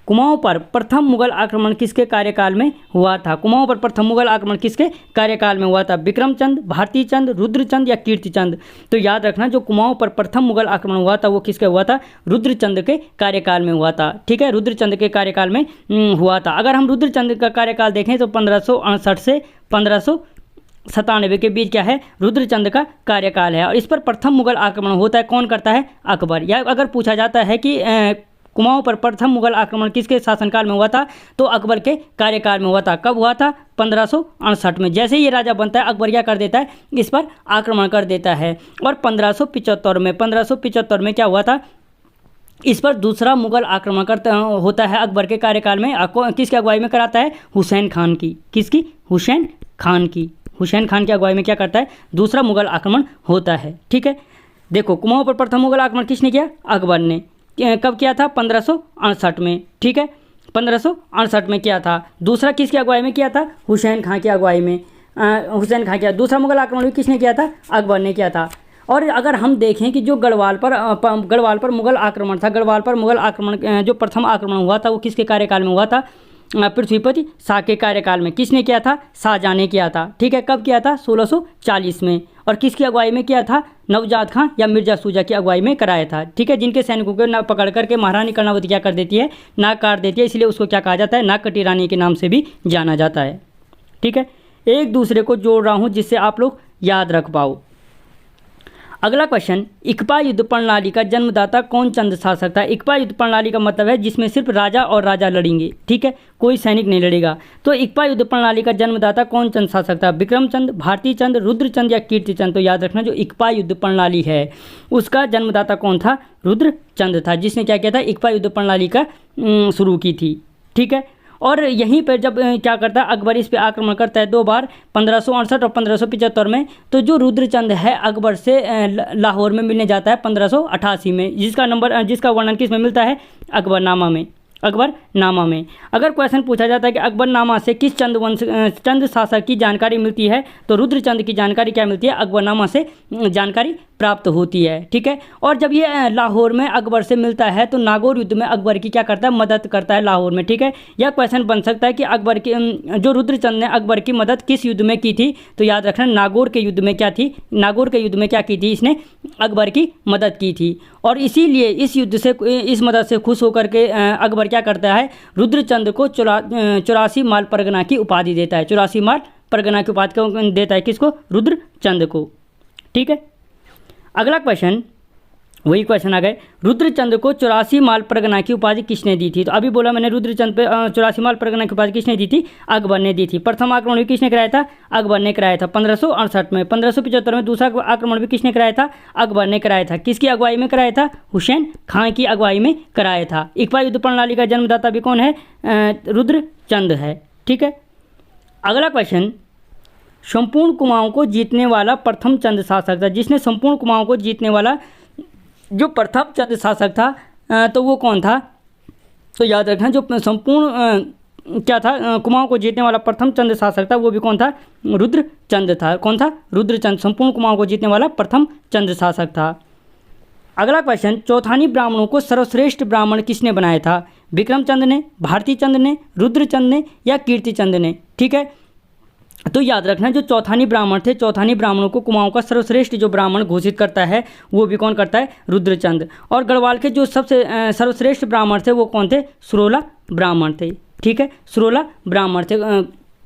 कुमाऊं पर प्रथम मुगल आक्रमण किसके कार्यकाल में हुआ था? कुमाऊं पर प्रथम मुगल आक्रमण किसके कार्यकाल में हुआ था? विक्रमचंद, भारतीचंद, रुद्रचंद या कीर्तिचंद? तो याद रखना, जो कुमाऊं पर प्रथम मुगल आक्रमण हुआ था वो किसके हुआ था? रुद्रचंद के कार्यकाल में हुआ था। ठीक है, रुद्रचंद के कार्यकाल में हुआ था। अगर हम रुद्रचंद का कार्यकाल देखें तो 1568 से 1597 के बीच क्या है? रुद्रचंद का कार्यकाल है। और इस पर प्रथम मुगल आक्रमण होता है, कौन करता है? अकबर। या अगर पूछा जाता है कि कुमाऊं पर प्रथम मुगल आक्रमण किसके शासनकाल में हुआ था? तो अकबर के कार्यकाल में हुआ था। कब हुआ था? 1568 में। जैसे ही ये राजा बनता है अकबर क्या कर देता है? इस पर आक्रमण कर देता है। और 1575 में क्या हुआ था? इस पर दूसरा मुगल आक्रमण होता है अकबर के कार्यकाल में। किसकी अगुवाई में कराता है? हुसैन खान की। किसकी? हुसैन खान की। हुसैन खान की अगुवाई में क्या करता है? दूसरा मुगल आक्रमण होता है। ठीक है, देखो कुमाऊं पर प्रथम मुगल आक्रमण किसने किया? अकबर ने। कब किया था? 1568 में। ठीक है, 1568 में किया था। दूसरा किसकी अगुवाई में किया था? हुसैन खान की अगुवाई में। हुसैन खान किया। दूसरा मुगल आक्रमण भी किसने किया था? अकबर ने किया था। और अगर हम देखें कि जो गढ़वाल पर मुगल आक्रमण था, गढ़वाल पर मुगल आक्रमण जो प्रथम आक्रमण हुआ था वो किसके कार्यकाल में हुआ था? पृथ्वीपति शाह के कार्यकाल में। किसने किया था? शाहजहां ने किया था। ठीक है, कब किया था? 1640 में। और किसकी अगुवाई में किया था? नवजाद खां या मिर्जा सूजा की अगुवाई में कराया था। ठीक है, जिनके सैनिकों को ना पकड़ करके महारानी कर्णावती क्या कर देती है? नाक काट देती है, इसलिए उसको क्या कहा जाता है? नाक कटी रानी के नाम से भी जाना जाता है। ठीक है, एक दूसरे को जोड़ रहा हूँ जिससे आप लोग याद रख पाओ। अगला क्वेश्चन, इक्पा युद्ध प्रणाली का जन्मदाता कौन चंद शासक था? इक्पा युद्ध प्रणाली का मतलब है जिसमें सिर्फ राजा और राजा लड़ेंगे। ठीक है, कोई सैनिक नहीं लड़ेगा। तो इक्पा युद्ध प्रणाली का जन्मदाता कौन चंद शासक था? विक्रमचंद, भारतीचंद, रुद्रचंद या कीर्तिचंद? तो याद रखना, जो इक्पा युद्ध प्रणाली है उसका जन्मदाता कौन था? रुद्रचंद था, जिसने क्या किया था? इक्पा युद्ध प्रणाली का शुरू की थी। ठीक है, और यहीं पर जब क्या करता है अकबर इस पे आक्रमण करता है 2 बार, 1568 और 1575 में। तो जो रुद्रचंद है अकबर से लाहौर में मिलने जाता है 1588 में, जिसका वर्णन किस में मिलता है? अकबरनामा में। अकबरनामा में। अगर क्वेश्चन पूछा जाता है कि अकबरनामा से किस चंद शासक की जानकारी मिलती है, तो रुद्रचंद की जानकारी क्या मिलती है? अकबरनामा से जानकारी प्राप्त होती है, ठीक है। और जब ये लाहौर में अकबर से मिलता है तो नागौर युद्ध में अकबर की क्या करता है, मदद करता है लाहौर में, ठीक है। यह क्वेश्चन बन सकता है कि अकबर की जो रुद्रचंद ने अकबर की मदद किस युद्ध में की थी, तो याद रखना नागौर के युद्ध में क्या थी, नागौर के युद्ध में क्या की थी, इसने अकबर की मदद की थी। और इसीलिए इस युद्ध से, इस मदद से खुश होकर के अकबर क्या करता है, रुद्रचंद को 84 माल परगना की उपाधि देता है, 84 माल परगना की उपाधि देता है किसको, रुद्रचंद को, ठीक है। अगला क्वेश्चन, वही क्वेश्चन आ गए, रुद्रचंद को 84 माल परगना की उपाधि किसने दी थी। तो अभी बोला मैंने रुद्रचंद पे 84 माल परगना की उपाधि किसने दी थी, अकबर ने दी थी। प्रथम आक्रमण भी किसने कराया था, अकबर ने कराया था 1568 में। 1575 में दूसरा आक्रमण भी किसने कराया था, अकबर ने कराया था। किसकी अगुवाई में कराया था, हुसैन खां की अगुवाई में कराया था। इकबा युद्ध प्रणाली का जन्मदाता भी कौन है, रुद्रचंद है, ठीक है। अगला क्वेश्चन, संपूर्ण कुमाऊं को जीतने वाला प्रथम चंद शासक था। जिसने संपूर्ण कुमाऊं को जीतने वाला जो प्रथम चंद शासक था तो वो कौन था, तो याद रखना जो संपूर्ण क्या था, कुमाऊं को जीतने वाला प्रथम चंद शासक था वो भी कौन था, रुद्रचंद था। कौन था, रुद्रचंद संपूर्ण कुमाऊं को जीतने वाला प्रथम चंद शासक था। अगला क्वेश्चन, चौथानी ब्राह्मणों को सर्वश्रेष्ठ ब्राह्मण किसने बनाया था, विक्रमचंद ने, भारती चंद ने, रुद्रचंद ने या कीर्तिचंद ने, ठीक है। तो याद रखना जो चौथानी ब्राह्मण थे, चौथानी ब्राह्मणों को कुमाऊं का सर्वश्रेष्ठ जो ब्राह्मण घोषित करता है वो भी कौन करता है, रुद्रचंद। और गढ़वाल के जो सबसे सर्वश्रेष्ठ ब्राह्मण थे वो कौन थे, सुरोला ब्राह्मण थे, ठीक है, सुरोला ब्राह्मण थे,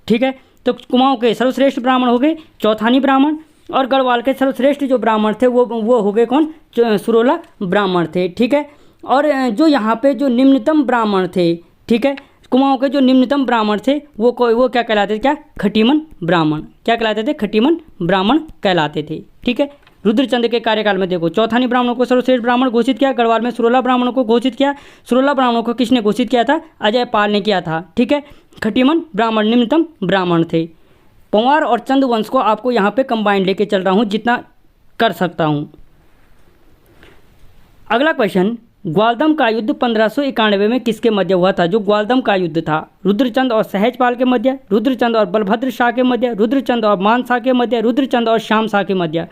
ठीक है। तो कुमाऊं के सर्वश्रेष्ठ ब्राह्मण हो गए चौथानी ब्राह्मण, और गढ़वाल के सर्वश्रेष्ठ जो ब्राह्मण थे वो हो गए कौन, सुरोला ब्राह्मण थे, ठीक है। और जो यहाँ पे जो निम्नतम ब्राह्मण थे, ठीक है, कुमाऊं के जो निम्नतम ब्राह्मण थे वो क्या कहलाते थे, क्या, खटीमन ब्राह्मण, क्या कहलाते थे, खटीमन ब्राह्मण कहलाते थे, ठीक है। रुद्रचंद के कार्यकाल में देखो चौथानी ब्राह्मणों को सर्वश्रेष्ठ ब्राह्मण घोषित किया, गढ़वाल में सुरोला ब्राह्मणों को घोषित किया। सुरोला ब्राह्मणों को किसने घोषित किया था, अजय पाल ने किया था, ठीक है। खटीमन ब्राह्मण निम्नतम ब्राह्मण थे। पंवार और चंद वंश को आपको यहाँ पे कंबाइंड लेके चल रहा हूँ जितना कर सकता हूँ। अगला क्वेश्चन, ग्वालदम का युद्ध 1591 में किसके मध्य हुआ था। जो ग्वालदम का युद्ध था, रुद्रचंद और सहजपाल के मध्य, रुद्रचंद और बलभद्र शाह के मध्य, रुद्रचंद और मान शाह के मध्य, रुद्रचंद और श्याम शाह के मध्य।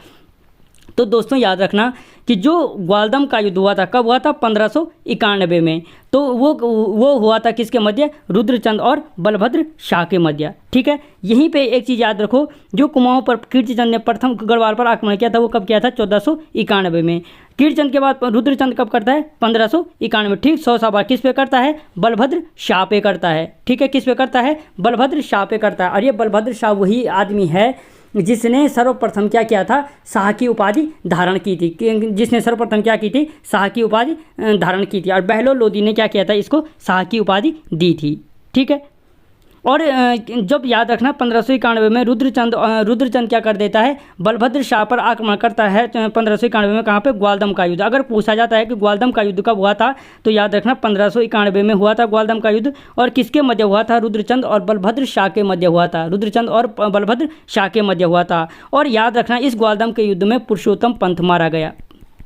तो दोस्तों याद रखना कि जो ग्वालदम का युद्ध हुआ था कब हुआ था, 1591 में। तो वो हुआ था किसके मध्य, रुद्रचंद और बलभद्र शाह के मध्य, ठीक है। यहीं पे एक चीज़ याद रखो, जो कुमाऊं पर कीर्तिचंद ने प्रथम गढ़वाल पर आक्रमण किया था वो कब किया था, 1491 में। कीर्तिचंद के बाद रुद्रचंद कब करता है, 1591, ठीक। 100 सवार किस पे करता है, बलभद्र शाह पे करता है, ठीक है। किस पे करता है, बलभद्र शाह पे करता है। और ये बलभद्र शाह वही आदमी है जिसने सर्वप्रथम क्या किया था, शाह की उपाधि धारण की थी, जिसने सर्वप्रथम क्या की थी, शाह की उपाधि धारण की थी। और बहलोल लोदी ने क्या किया था, इसको शाह की उपाधि दी थी, ठीक है। और जब याद रखना 1591 में रुद्रचंद क्या कर देता है, बलभद्र शाह पर आक्रमण करता है 1591 में। कहाँ पे, ग्वालदम का युद्ध। अगर पूछा जाता है कि ग्वालदम का युद्ध कब हुआ था, तो याद रखना 1591 में हुआ था ग्वालदम का युद्ध। और किसके मध्य हुआ था, रुद्रचंद और बलभद्र शाह के मध्य हुआ था, रुद्रचंद और बलभद्र शाह के मध्य हुआ था। और याद रखना इस ग्वालदम के युद्ध में पुरुषोत्तम पंत मारा गया,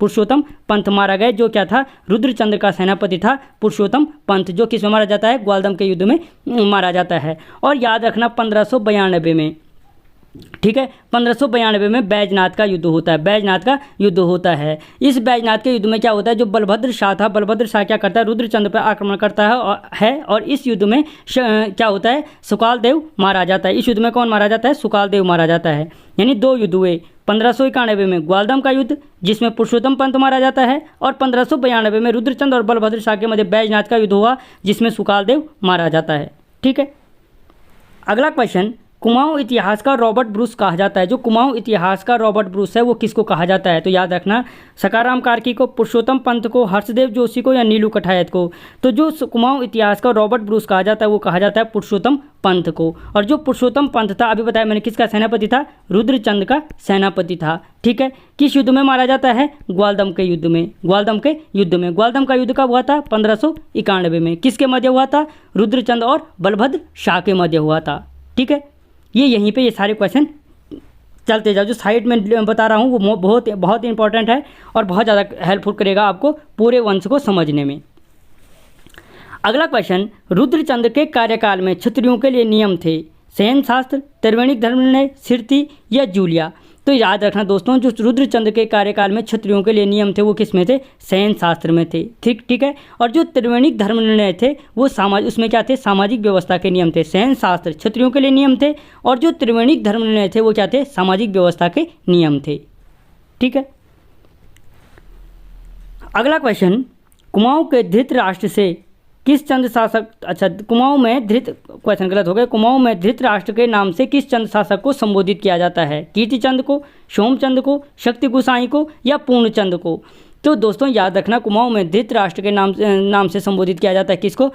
पुरुषोत्तम पंत मारा गया, जो क्या था, रुद्रचंद्र का सेनापति था पुरुषोत्तम पंत, जो किस में मारा जाता है, ग्वालदम के युद्ध में मारा जाता है। और याद रखना 1592 में, ठीक है, 1592 में बैजनाथ का युद्ध होता है, बैजनाथ का युद्ध होता है। इस बैजनाथ के युद्ध में क्या होता है, जो बलभद्र शाह था, बलभद्र शाह क्या करता है, रुद्रचंद्र पर आक्रमण करता है और इस युद्ध में क्या होता है, सुकाल देव मारा जाता है। इस युद्ध में कौन मारा जाता है, सुकाल देव मारा जाता है। यानी दो युद्ध हुए, 1591 में ग्वालदम का युद्ध जिसमें पुरुषोत्तम पंत मारा जाता है, और 1592 में रुद्रचंद और बलभद्र शाह के मध्य बैजनाथ का युद्ध हुआ जिसमें सुकाल देव मारा जाता है, ठीक है। अगला क्वेश्चन, कुमाऊं इतिहास का रॉबर्ट ब्रूस कहा जाता है। जो कुमाऊं इतिहास का रॉबर्ट ब्रूस है वो किसको कहा जाता है, तो याद रखना सकाराम कार्की को, पुरुषोत्तम पंत को, हर्षदेव जोशी को या नीलू कठायत को। तो जो कुमाऊं इतिहास का रॉबर्ट ब्रूस कहा जाता है वो कहा जाता है पुरुषोत्तम पंत को। और जो पुरुषोत्तम पंत था, अभी बताया मैंने, किसका सेनापति था, रुद्रचंद का सेनापति था, ठीक है। किस युद्ध में मारा जाता है, ग्वालदम के युद्ध में, ग्वालदम के युद्ध में। ग्वालदम का युद्ध कब हुआ था, 1591 में। किसके मध्य हुआ था, रुद्रचंद और बलभद्र शाह के मध्य हुआ था, ठीक है। ये यहीं पे ये सारे क्वेश्चन चलते जाओ, जो साइड में बता रहा हूँ वो बहुत इंपॉर्टेंट है और बहुत ज़्यादा हेल्पफुल करेगा आपको पूरे वंश को समझने में। अगला क्वेश्चन, रुद्रचंद के कार्यकाल में क्षत्रियों के लिए नियम थे, शयन शास्त्र, त्रिवेणिक धर्मनिर्णय, सिरती या जूलिया। तो याद रखना दोस्तों, जो रुद्रचंद्र के कार्यकाल में क्षत्रियों के लिए नियम थे वो किस में थे? शयन शास्त्र में थे। ठीक है। और जो त्रिवेणिक धर्म निर्णय थे वो उसमें क्या थे? सामाजिक व्यवस्था के नियम थे। शयन शास्त्र क्षत्रियों के लिए नियम थे और जो त्रिवेणिक धर्म निर्णय थे वो क्या थे? सामाजिक व्यवस्था के नियम थे। ठीक है। अगला क्वेश्चन, कुमाऊं के धृतराष्ट्र से किस चंद शासक, अच्छा कुमाऊं में क्वेश्चन गलत हो गया। कुमाऊं में धृतराष्ट्र के नाम से किस चंद शासक को संबोधित किया जाता है? कीर्तिचंद को, सोमचंद को, शक्ति गोसाई को या पूर्णचंद को? तो दोस्तों याद रखना, कुमाऊं में धृतराष्ट्र के नाम से संबोधित किया जाता है किसको?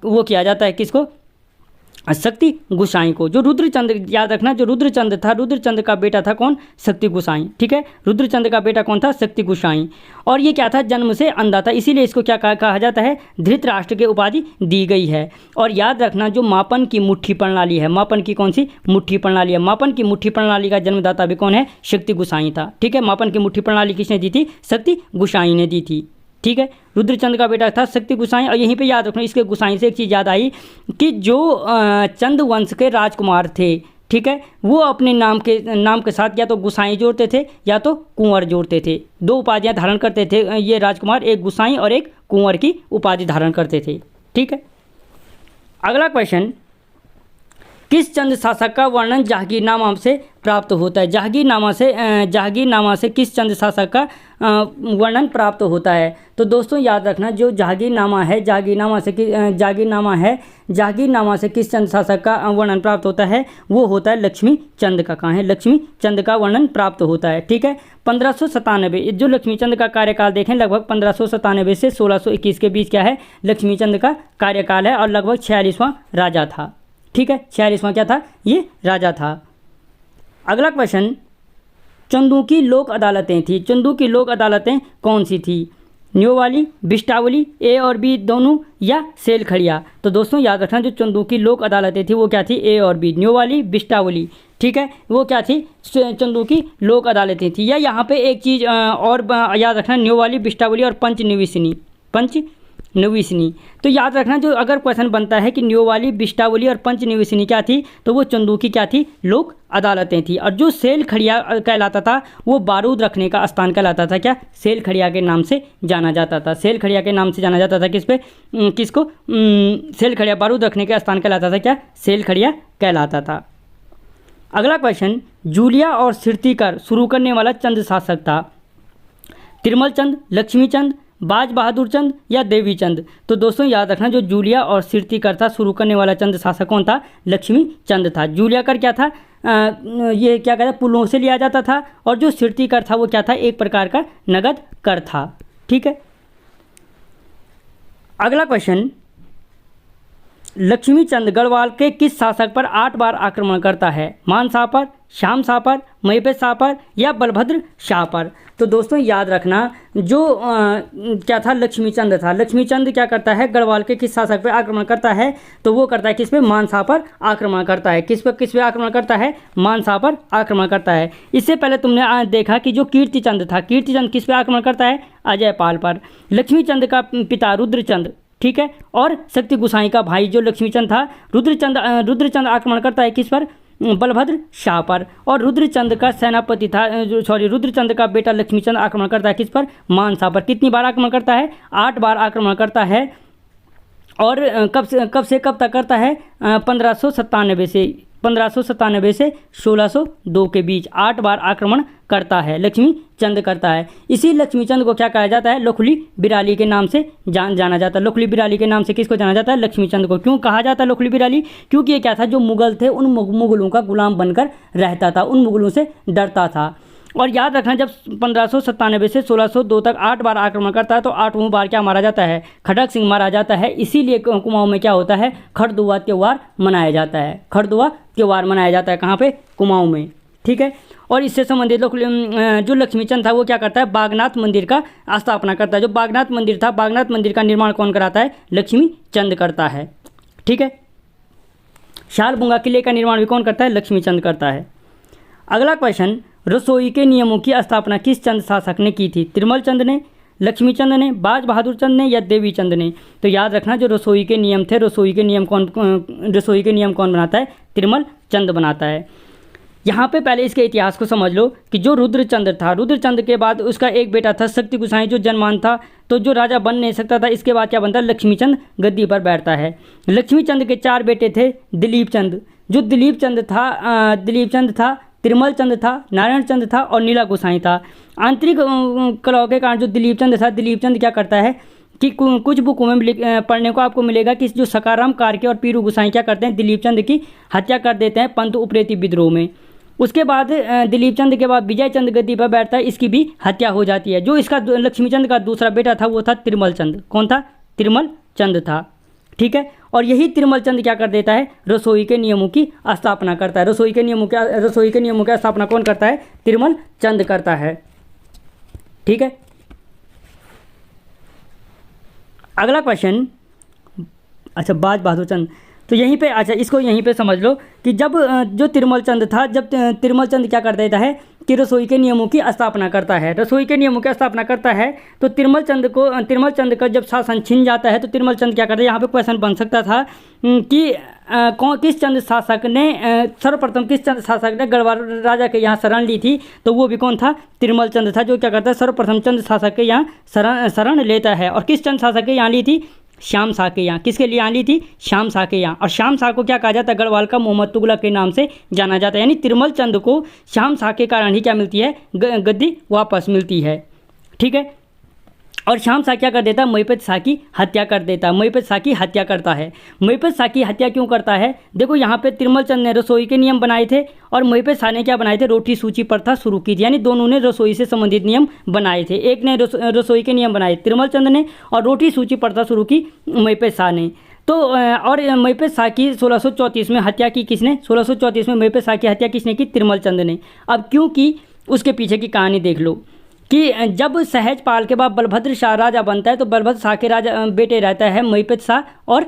वो किया जाता है किसको? शक्ति गोसाई को। जो रुद्रचंद, याद रखना, जो रुद्रचंद था, रुद्रचंद का बेटा था कौन? शक्ति गोसाई। ठीक है। रुद्रचंद का बेटा कौन था? शक्ति गोसाई। और ये क्या था? जन्म से अंधा था, इसीलिए इसको क्या कहा जाता है? धृतराष्ट्र की उपाधि दी गई है। और याद रखना, जो मापन की मुट्ठी प्रणाली है, मापन की कौन सी मुट्ठी प्रणाली है? मापन की मुट्ठी प्रणाली का जन्मदाता भी कौन है? शक्ति गोसाई था। ठीक है। मापन की मुट्ठी प्रणाली किसने दी थी? शक्ति गोसाई ने दी थी। ठीक है। रुद्रचंद का बेटा था शक्ति गोसाई। और यहीं पे याद रखना, इसके गोसाई से एक चीज़ याद आई कि जो चंद वंश के राजकुमार थे, ठीक है, वो अपने नाम के साथ या तो गोसाई जोड़ते थे या तो कुंवर जोड़ते थे। दो उपाधियां धारण करते थे ये राजकुमार, एक गोसाई और एक कुंवर की उपाधि धारण करते थे। ठीक है। अगला क्वेश्चन, किस चंद शासक का वर्णन जहांगीरनामा से प्राप्त होता है? जहांगीरनामा से किस चंद शासक का वर्णन प्राप्त होता है? तो दोस्तों याद रखना, जो जहांगीरनामा है, जहांगीरनामा से किस चंद शासक का वर्णन प्राप्त होता है? वो होता है लक्ष्मी चंद का। कहाँ है? लक्ष्मी चंद का वर्णन प्राप्त होता है। ठीक है। 1597, जो लक्ष्मी चंद का कार्यकाल देखें, लगभग 1597 से 1621 के बीच क्या है? लक्ष्मी चंद का कार्यकाल है और लगभग 46वां राजा था। ठीक है। 46वां क्या था? ये राजा था। अगला क्वेश्चन, चंदू की लोक अदालतें थी। चंदू की लोक अदालतें कौन सी थी? न्योवाली, बिष्टावली, ए और बी दोनों या सेलखड़िया? तो दोस्तों याद रखना, जो चंदू की लोक अदालतें थी वो क्या थी? ए और बी, न्योवाली, बिष्टावली। ठीक है। वो क्या थी? चंदू की लोक अदालतें थी। या यहाँ पे एक चीज़ और याद रखना, न्योवाली, बिष्टावली और पंचनिवेशिनी। तो याद रखना, जो अगर क्वेश्चन बनता है कि न्योवाली, बिष्टावली और पंचनिवेशिनी क्या थी, तो वो चंदू की क्या थी? लोक अदालतें थी। और जो सेलखड़िया कहलाता था वो बारूद रखने का स्थान कहलाता था। क्या? सेलखड़िया के नाम से जाना जाता था। सेलखड़िया के नाम से जाना जाता था किसको? सेलखड़िया बारूद रखने का स्थान कहलाता था। क्या? सेलखड़िया कहलाता था। अगला क्वेश्चन, जूलिया और कीर्तिकर शुरू करने वाला चंद शासक था? तिरमल चंद, लक्ष्मी चंद, बाज बहादुर चंद या देवी चंद? तो दोस्तों याद रखना, जो जूलिया और कीर्तिकर था शुरू करने वाला चंद शासक कौन था? लक्ष्मी चंद था। जूलिया कर क्या था? ये क्या कहता है? पुलों से लिया जाता था। और जो कीर्तिकर था वो क्या था? एक प्रकार का नगद कर था। ठीक है। अगला क्वेश्चन, लक्ष्मी चंद गढ़वाल के किस शासक पर 8 बार आक्रमण करता है? मान शाह पर, श्याम शाह पर, महीपेश शाह पर या बलभद्र शाह पर? तो दोस्तों याद रखना, जो क्या था? लक्ष्मी चंद था। लक्ष्मी चंद क्या करता है? गढ़वाल के किस शासक पर आक्रमण करता है? तो वो करता है किस पे? मान शाह पर आक्रमण करता है। किस पे आक्रमण करता है? मान शाह पर आक्रमण करता है। इससे पहले तुमने देखा कि जो कीर्तिचंद था, कीर्तिचंद किस पे आक्रमण करता है? अजयपाल पर। लक्ष्मी चंद का पिता रुद्रचंद, ठीक है, और शक्ति गोसाई का भाई जो लक्ष्मीचंद था, रुद्रचंद आक्रमण करता है किस पर? बलभद्र शाह पर। और रुद्रचंद का सेनापति था, रुद्रचंद का बेटा लक्ष्मीचंद आक्रमण करता है किस पर? मान शाह पर। कितनी बार आक्रमण करता है? 8 बार आक्रमण करता है। और कब से कब तक करता है? 1597 से 1602 के बीच 8 बार आक्रमण करता है, लक्ष्मी चंद करता है। इसी लक्ष्मी चंद को क्या कहा जाता है? लोखली बिराली के नाम से जाना जाता है। लोखली बिराली के नाम से किसको जाना जाता है? लक्ष्मी चंद को। क्यों कहा जाता है लोखली बिराली? क्योंकि ये क्या था? जो मुगल थे उन मुगलों का गुलाम बनकर रहता था, उन मुगलों से डरता था। और याद रखना, जब 1597 से 1602 तक 8 बार आक्रमण करता है तो 8वां बार क्या मारा जाता है? खड़क सिंह मारा जाता है। इसीलिए कुमाऊं में क्या होता है? खरदुआ त्यौहार मनाया जाता है। खरदुआ त्यौहार मनाया जाता है कहाँ पे? कुमाऊं में। ठीक है। और इससे संबंधित जो लक्ष्मीचंद था वो क्या करता है? बागनाथ मंदिर का स्थापना करता है। जो बागनाथ मंदिर था, बागनाथ मंदिर का निर्माण कौन कराता है? लक्ष्मी चंद करता है। ठीक है। शालबुंगा किले का निर्माण भी कौन करता है? लक्ष्मी चंद करता है। अगला क्वेश्चन, रसोई के नियमों की स्थापना किस चंद शासक ने की थी? तिरमल चंद ने, लक्ष्मी चंद ने, बाज बहादुर चंद ने या देवी चंद ने? तो याद रखना, जो रसोई के नियम थे, रसोई के नियम कौन बनाता है? तिरमल चंद बनाता है। यहाँ पे पहले इसके इतिहास को समझ लो कि जो रुद्रचंद्र था, रुद्रचंद्र के बाद उसका एक बेटा था शक्ति गोसाई जो जन्मान था, तो जो राजा बन नहीं सकता था, इसके बाद क्या बनता है, लक्ष्मीचंद गद्दी पर बैठता है। लक्ष्मीचंद के 4 बेटे थे, दिलीप चंद, जो दिलीप चंद था, तिरमल चंद था, नारायण चंद था और नीला गोसाई था। आंतरिक कलह के कारण जो दिलीप चंद क्या करता है कि कुछ बुकों में पढ़ने को आपको मिलेगा कि जो सकाराम कार्के और पीरू गोसाई क्या करते हैं, दिलीप चंद की हत्या कर देते हैं पंत उप्रेती विद्रोह में। उसके बाद दिलीप चंद के बाद विजय चंद गद्दी पर बैठता है, इसकी भी हत्या हो जाती है। जो इसका लक्ष्मीचंद का दूसरा बेटा था वो था तिरमल चंद। कौन था? तिरमल चंद था। ठीक है, और यही तिरमल चंद क्या कर देता है, रसोई के नियमों की स्थापना करता है। रसोई के नियमों की स्थापना कौन करता है? तिरमल चंद करता है। ठीक है, अगला क्वेश्चन, अच्छा बाज बहादुर चंद, तो यहीं पे, अच्छा इसको यहीं पे समझ लो कि जब जो तिरमल चंद था, जब तिरमल चंद क्या कर देता है कि रसोई के नियमों की स्थापना करता है, रसोई के नियमों की स्थापना करता है, तो तिरमल चंद का जब शासन छिन जाता है तो तिरमल चंद क्या करता है, यहाँ पे क्वेश्चन बन सकता था कि किस चंद शासक ने सर्वप्रथम किस चंद शासक ने गढ़वाल राजा के यहाँ शरण ली थी, तो वो भी कौन था? तिरमल चंद था, जो क्या करता है सर्वप्रथम चंद शासक के यहाँ शरण लेता है। और किस चंद शासक के यहाँ ली थी? श्याम शाह के यहाँ। किसके लिए यहाँ ली थी? श्याम शाह के यहाँ। और श्याम शाह को क्या कहा जाता है? गढ़वाल का मोहम्मद तुगलक के नाम से जाना जाता है। यानी तिरमल चंद को श्याम शाह के कारण ही क्या मिलती है? गद्दी वापस मिलती है। ठीक है, और श्याम शाह क्या कर देता है? महिपत शाह की हत्या कर देता है। महिपत शाह की हत्या करता है। महिपत शाह की हत्या क्यों करता है? देखो यहाँ पे तिरमल चंद ने रसोई के नियम बनाए थे और महिपत शाह ने क्या बनाए थे? रोटी सूची प्रथा शुरू की थी। यानी दोनों ने रसोई से संबंधित नियम बनाए थे। एक ने रसोई के नियम बनाए तिरमल चंद ने, और रोटी सूची प्रथा शुरू की महिपत शाह ने। तो और महिपत शाह की 1634 में हत्या की किसने? 1634 में महिपत शाह की हत्या किसने की? तिरमल चंद ने। अब क्यों की, उसके पीछे की कहानी देख लो कि जब सहजपाल के बाद बलभद्र शाह राजा बनता है, तो बलभद्र शाह के राजा बेटे रहता है महिपत शाह, और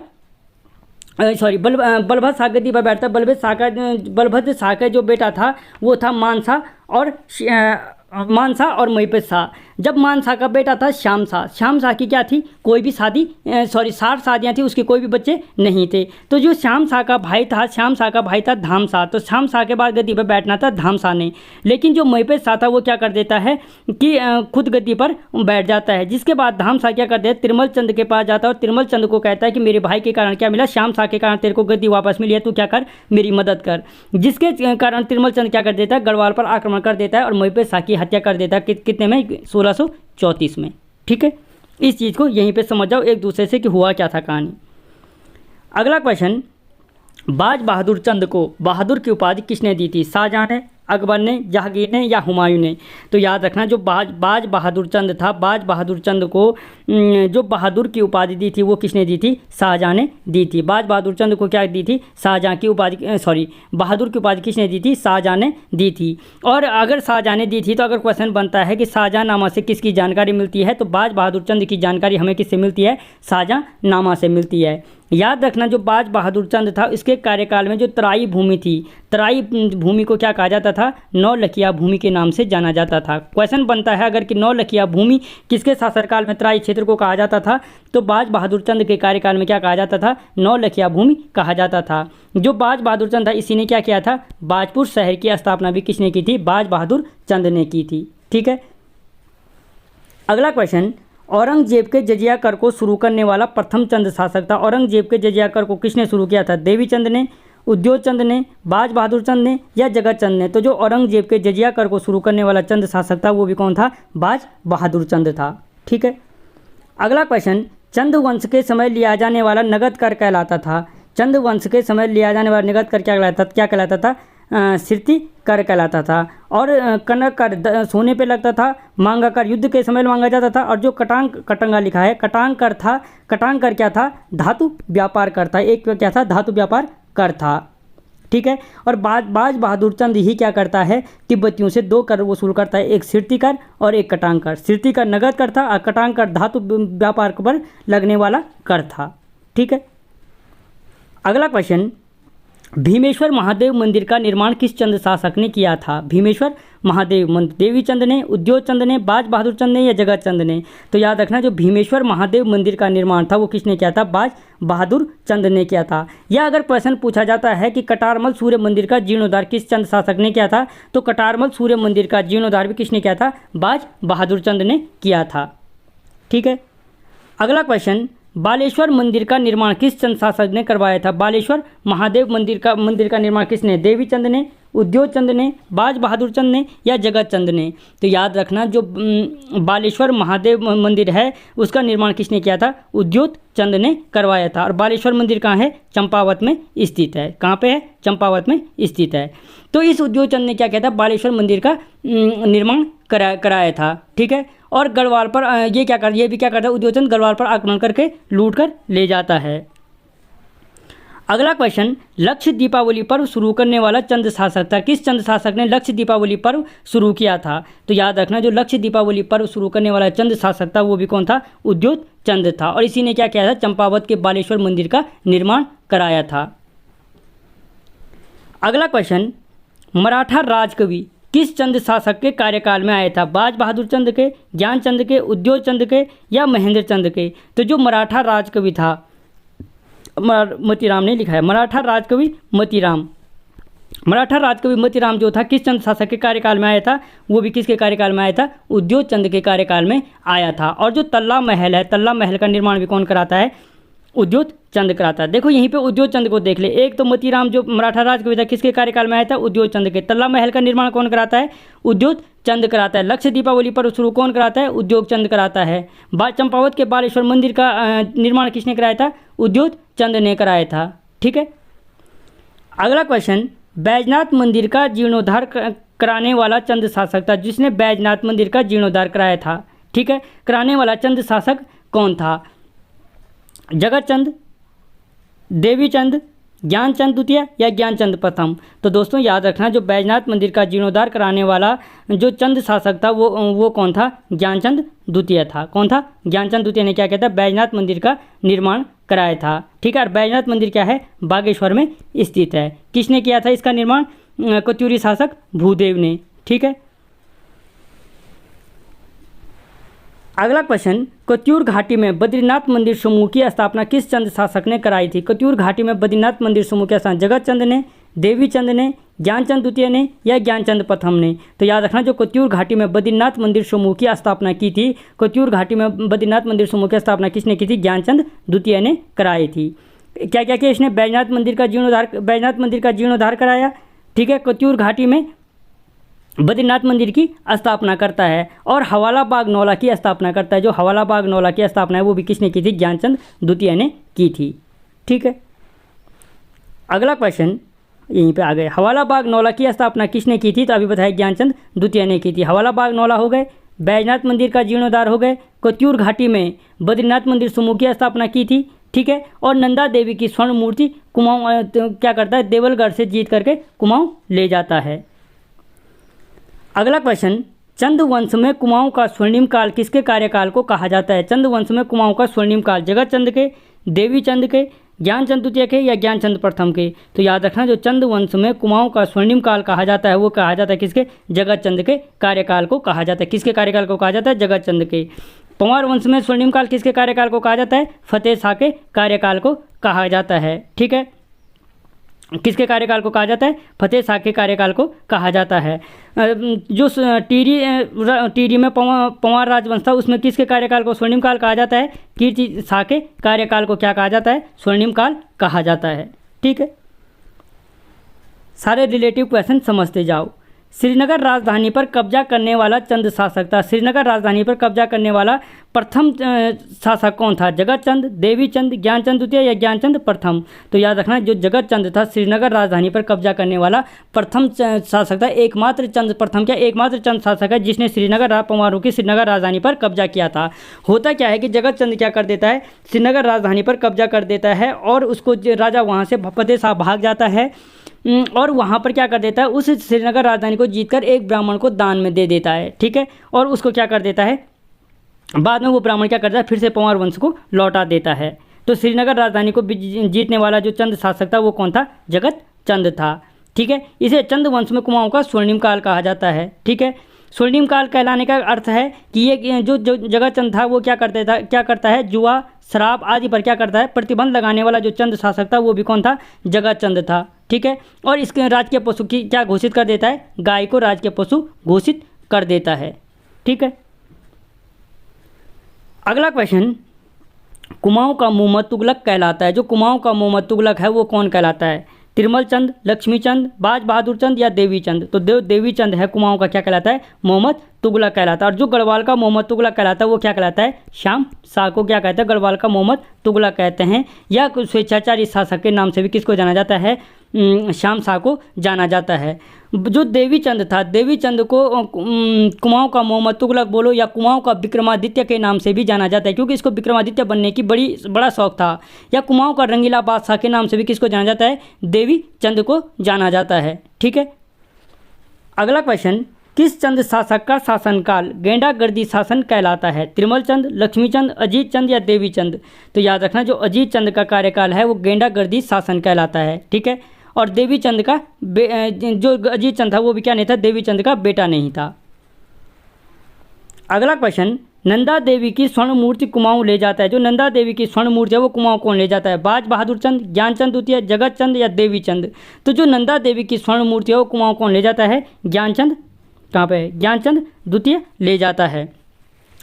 बलभद्र शाह गद्दी पर बैठता है। बलभद्र शाह का जो बेटा था वो था मानसा और महिपत शाह। जब मानसा का बेटा था श्याम शाह की क्या थी? कोई भी 60 शादियाँ थी, उसके कोई भी बच्चे नहीं थे। तो जो श्याम शाह का भाई था धाम शाह, तो श्याम शाह के बाद गद्दी पर बैठना था धाम शाह ने। लेकिन जो महिपत शाह था वो क्या कर देता है कि खुद गद्दी पर बैठ जाता है। जिसके बाद धाम शाह क्या करते हैं? तिरमल चंद के पास जाता है और तिरमल चंद को कहता है कि मेरे भाई के कारण क्या मिला? श्याम शाह के कारण तेरे को गद्दी वापस मिली है, तू क्या कर, मेरी मदद कर। जिसके कारण तिरमल चंद क्या कर देता है? गढ़वाल पर आक्रमण कर देता है और महिपत शाह की हत्या कर देता है। कितने में? 1634 में। ठीक है, इस चीज़ को यहीं पे समझ जाओ एक दूसरे से कि हुआ क्या था कहानी। अगला क्वेश्चन, बाज बहादुर चंद को बहादुर की उपाधि किसने दी थी? शाहजहां ने, अकबर ने, जहांगीर ने या हुमायूं ने? तो याद रखना, जो बाज बहादुर चंद था, बाज बहादुर चंद को जो बहादुर की उपाधि दी थी वो किसने दी थी? शाहजहां ने दी थी। बाज बहादुर चंद को क्या दी थी? शाहजहां की उपाधि, बहादुर की उपाधि किसने दी थी? शाहजहां ने दी थी। और अगर शाहजहां ने दी थी तो अगर क्वेश्चन बनता है कि शाहजहां नामा से किसकी जानकारी मिलती है, तो बाज बहादुर चंद की जानकारी हमें किससे मिलती है? शाहजहां नामा से मिलती है। याद रखना, जो बाज बहादुर चंद था इसके कार्यकाल में जो तराई भूमि थी, तराई भूमि को क्या कहा जाता था? नौलखिया भूमि के नाम से जाना जाता था। क्वेश्चन बनता है अगर कि नौलखिया भूमि किसके शासनकाल में तराई क्षेत्र को कहा जाता था, तो बाज बहादुर चंद के कार्यकाल में क्या कहा जाता था? नौलखिया भूमि कहा जाता था। जो बाज बहादुर चंद था इसी ने क्या किया था? बाजपुर शहर की स्थापना भी किसने की थी? बाज बहादुर चंद ने की थी। ठीक है, अगला क्वेश्चन, औरंगजेब के जजिया कर को शुरू करने वाला प्रथम चंद शासक था। औरंगजेब के जजिया कर को किसने शुरू किया था? देवी चंद ने, उद्योग चंद ने, बाज बहादुर चंद ने या जगत चंद ने? तो जो औरंगजेब के जजिया कर को शुरू करने वाला चंद शासक था वो भी कौन था? बाज बहादुर चंद था। ठीक है, अगला क्वेश्चन, चंद वंश के समय लिया जाने वाला नगद कर कहलाता था। चंद वंश के समय लिया जाने वाला नगद कर क्या कहलाता था? सिरती कर कहलाता था। और कनक कर सोने पे लगता था, मांगा कर युद्ध के समय मांगा जाता था। और जो कटंगा लिखा है, कटांग कर था। कटांग कर क्या था? धातु व्यापार कर था। एक क्या था? धातु व्यापार कर था। ठीक है, और बाज बहादुर चंद ही क्या करता है? तिब्बतियों से 2 कर वसूल करता है, एक सिरती कर और एक कटांग कर। सिरती कर नगद कर था और कटांग कर धातु व्यापार पर लगने वाला कर था। ठीक है, अगला क्वेश्चन, भीमेश्वर महादेव मंदिर का निर्माण किस चंद शासक ने किया था? भीमेश्वर महादेव मंदिर देवी चंद ने, उद्योग चंद ने, बाज बहादुर चंद ने या जगत चंद ने? तो याद रखना, जो भीमेश्वर महादेव मंदिर का निर्माण था वो किसने किया था? बाज बहादुर चंद ने किया था। या अगर प्रश्न पूछा जाता है कि कटारमल सूर्य मंदिर का जीर्णोद्धार किस चंद शासक ने किया था, तो कटारमल सूर्य मंदिर का जीर्णोद्धार भी किसने किया था? बाज बहादुर चंद ने किया था। ठीक है। अगला क्वेश्चन, बालेश्वर मंदिर का निर्माण किस चंद शासक ने करवाया था? बालेश्वर महादेव मंदिर का निर्माण किसने? देवी चंद ने, उद्योग चंद ने, बाज बहादुर चंद ने या जगत चंद ने? तो याद रखना, जो बालेश्वर महादेव मंदिर है उसका निर्माण किसने किया था? उद्योग चंद ने करवाया था। और बालेश्वर मंदिर कहाँ है? चंपावत में स्थित है। कहाँ पे है? चंपावत में स्थित है। तो इस उद्योग चंद ने क्या किया था? बालेश्वर मंदिर का निर्माण कराया था। ठीक है। और गढ़वाल पर ये भी क्या करता है? उद्योग चंद गढ़वाल पर आक्रमण करके लूट कर ले जाता है। अगला क्वेश्चन, लक्ष्य दीपावली पर्व शुरू करने वाला चंद शासक था? किस चंद शासक ने लक्ष्य दीपावली पर्व शुरू किया था? तो याद रखना, जो लक्ष्य दीपावली पर्व शुरू करने वाला चंद शासक था वो भी कौन था? उद्योग चंद था। और इसी ने क्या किया था? चंपावत के बालेश्वर मंदिर का निर्माण कराया था। अगला क्वेश्चन, मराठा राजकवि किस चंद शासक के कार्यकाल में आया था? बाज बहादुर चंद के, ज्ञान चंद के, उद्योग चंद के या महेंद्र चंद के? तो जो मराठा राजकवि था, मोतीराम ने लिखा है, मराठा राजकवि मोतीराम। मराठा राजकवि मोतीराम जो था किस चंद शासक के कार्यकाल में आया था? वो भी किसके कार्यकाल में आया था? उद्योग चंद के कार्यकाल में आया था। और जो तल्ला महल है, तल्ला महल का निर्माण भी कौन कराता है? उद्योग चंद कराता है। देखो यहीं पे उद्योग चंद को देख ले, एक तो मोतीराम जो मराठा राजकवि था किसके कार्यकाल में आया था? उद्योग चंद के। तल्ला महल का निर्माण कौन कराता है? उद्योग चंद कराता है। लक्ष्य दीपावली पर शुरू कौन कराता है? उद्योग चंद कराता है। चंपावत के बालेश्वर मंदिर का निर्माण किसने कराया था? उद्योग चंद ने कराया था। ठीक है। अगला क्वेश्चन, बैजनाथ मंदिर का जीर्णोद्धार कराने वाला चंद शासक था? जिसने बैजनाथ मंदिर का जीर्णोद्धार कराया था, ठीक है, कराने वाला चंद शासक कौन था? जगत चंद, देवी चंद, ज्ञानचंद द्वितीय या ज्ञानचंद प्रथम? तो दोस्तों याद रखना, जो बैजनाथ मंदिर का जीर्णोद्धार कराने वाला जो चंद शासक था वो कौन था? ज्ञानचंद द्वितीय था। कौन था? ज्ञानचंद द्वितीय ने क्या किया था? बैजनाथ मंदिर का निर्माण कराया था। ठीक है। और बैजनाथ मंदिर क्या है? बागेश्वर में स्थित है। किसने किया था इसका निर्माण? कत्यूरी शासक भूदेव ने। ठीक है। अगला क्वेश्चन, कत्यूर घाटी में बद्रीनाथ मंदिर समूह की स्थापना किस चंद शासक ने कराई थी? कत्यूर घाटी में बद्रीनाथ मंदिर समूह की स्थापना जगत चंद ने, देवी चंद ने, ज्ञानचंद द्वितीय ने या ज्ञानचंद प्रथम ने? तो याद रखना, जो कत्यूर घाटी में बद्रीनाथ मंदिर समूह की स्थापना की थी, कत्यूर घाटी में बद्रीनाथ मंदिर समूह की स्थापना किसने की थी? ज्ञानचंद द्वितीय ने कराई थी। क्या क्या किया इसने? बैजनाथ मंदिर का जीर्णोद्धार कराया। ठीक है। कत्यूर घाटी में बद्रीनाथ मंदिर की स्थापना करता है और हवाला बाग नौला की स्थापना करता है। जो हवाला बाग नौला की स्थापना है वो भी किसने की थी? ज्ञानचंद द्वितीय ने की थी। ठीक है। अगला क्वेश्चन यहीं पे आ गए, हवाला बाग नौला की स्थापना किसने की थी? तो अभी बताया ज्ञानचंद द्वितीय ने की थी। हवाला बाग नौला हो गए, बैजनाथ मंदिर का जीर्णोद्धार हो गए, कत्यूर घाटी में बद्रीनाथ मंदिर समूह की स्थापना की थी। ठीक है। और नंदा देवी की स्वर्ण मूर्ति कुमाऊं क्या करता है? देवलगढ़ से जीत करके कुमाऊं ले जाता है। अगला क्वेश्चन, चंद वंश में कुमाऊं का स्वर्णिम काल किसके कार्यकाल को कहा जाता है? चंद वंश में कुमाऊं का स्वर्णिम काल जगत चंद के, देवी चंद के, ज्ञानचंद द्वितीय के या ज्ञानचंद प्रथम के? तो याद रखना, जो चंद वंश में कुमाऊं का स्वर्णिम काल कहा जाता है वो कहा जाता है किसके? जगत चंद के कार्यकाल को कहा जाता है। किसके कार्यकाल को कहा जाता है? जगत चंद के। पंवार वंश में स्वर्णिम काल किसके कार्यकाल को कहा जाता है? फतेह शाह के कार्यकाल को कहा जाता है। ठीक है। किसके कार्यकाल को कहा जाता है? फतेह शाह के कार्यकाल को कहा जाता है। जो टीरी में पंवार राजवंश था उसमें किसके कार्यकाल को स्वर्णिम काल कहा जाता है? कीर्ति शाह के कार्यकाल को क्या कहा जाता है? स्वर्णिम काल कहा जाता है। ठीक है। सारे रिलेटिव क्वेश्चन समझते जाओ। श्रीनगर राजधानी पर कब्जा करने वाला चंद शासक था? श्रीनगर राजधानी पर कब्जा करने वाला प्रथम शासक कौन था? जगत चंद, देवी चंद, ज्ञानचंद द्वितीय या ज्ञानचंद प्रथम? तो याद रखना, जो जगत चंद था श्रीनगर राजधानी पर कब्जा करने वाला प्रथम शासक था। एकमात्र चंद शासक है जिसने पंवारों की श्रीनगर राजधानी पर कब्जा किया था। होता क्या है कि जगत चंद क्या कर देता है? श्रीनगर राजधानी पर कब्जा कर देता है और उसको राजा वहाँ से फतेह शाह भाग जाता है और वहाँ पर क्या कर देता है? उस श्रीनगर राजधानी को जीतकर एक ब्राह्मण को दान में दे देता है। ठीक है। और उसको क्या कर देता है? बाद में वो ब्राह्मण क्या करता है? फिर से पंवार वंश को लौटा देता है। तो श्रीनगर राजधानी को जीतने वाला जो चंद शासक था वो कौन था? जगत चंद था। ठीक है, इसे चंद वंश में कुमाऊं का स्वर्णिम काल कहा जाता है। ठीक है, स्वर्णिम काल कहलाने का अर्थ है कि ये जो जगत चंद था वो क्या करता है, जुआ, शराब आदि पर क्या करता है, प्रतिबंध लगाने वाला जो चंद शासक था वो भी कौन था, जगत चंद था। ठीक है, और इसके राजकीय पशु की क्या घोषित कर देता है, गाय को राजकीय पशु घोषित कर देता है। ठीक है, अगला क्वेश्चन, कुमाऊं का मोहम्मद तुगलक कहलाता है। जो कुमाऊं का मोहम्मद तुगलक है वो कौन कहलाता है, तिरमल चंद, लक्ष्मी चंद, बाज बहादुर चंद या देवी चंद। तो देवी चंद है कुमाऊं का क्या कहलाता है, मोहम्मद तुगलक कहलाता है। और जो गढ़वाल का मोहम्मद तुगलक कहलाता है वो क्या कहलाता है, श्याम शाह को क्या कहते हैं, गढ़वाल का मोहम्मद तुगलक कहते हैं। या स्वेच्छाचारी शासक के नाम से भी किसको जाना जाता है, श्याम शाह को जाना जाता है। जो देवी चंद था, देवी चंद को कुमाऊं का मोहम्मद तुगलक बोलो या कुमाऊं का विक्रमादित्य के नाम से भी जाना जाता है, क्योंकि इसको विक्रमादित्य बनने की बड़ा शौक था। या कुमाऊं का रंगीला बादशाह के नाम से भी किसको जाना जाता है, देवी चंद को जाना जाता है। ठीक है, अगला क्वेश्चन, किस चंद शासक का शासनकाल गेंडागर्दी शासन कहलाता है, तिरमल चंद, लक्ष्मी चंद, अजीत चंद या देवी चंद। तो याद रखना जो अजीत चंद का कार्यकाल है वो गेंडागर्दी शासन कहलाता है। ठीक है, और देवी चंद का जो अजीत चंद था वो भी क्या नहीं था, देवी चंद का बेटा नहीं था। अगला क्वेश्चन, नंदा देवी की स्वर्ण मूर्ति कुमाऊं ले जाता है। जो नंदा देवी की स्वर्ण मूर्ति है वो कुमाऊं कौन ले जाता है, बाज बहादुर चंद, ज्ञानचंद द्वितीय, जगत चंद या देवी चंद। तो जो नंदा देवी की स्वर्ण मूर्ति है वो कुमाऊं कौन ले जाता है, ज्ञानचंद, कहाँ पे है, ज्ञानचंद द्वितीय ले जाता है।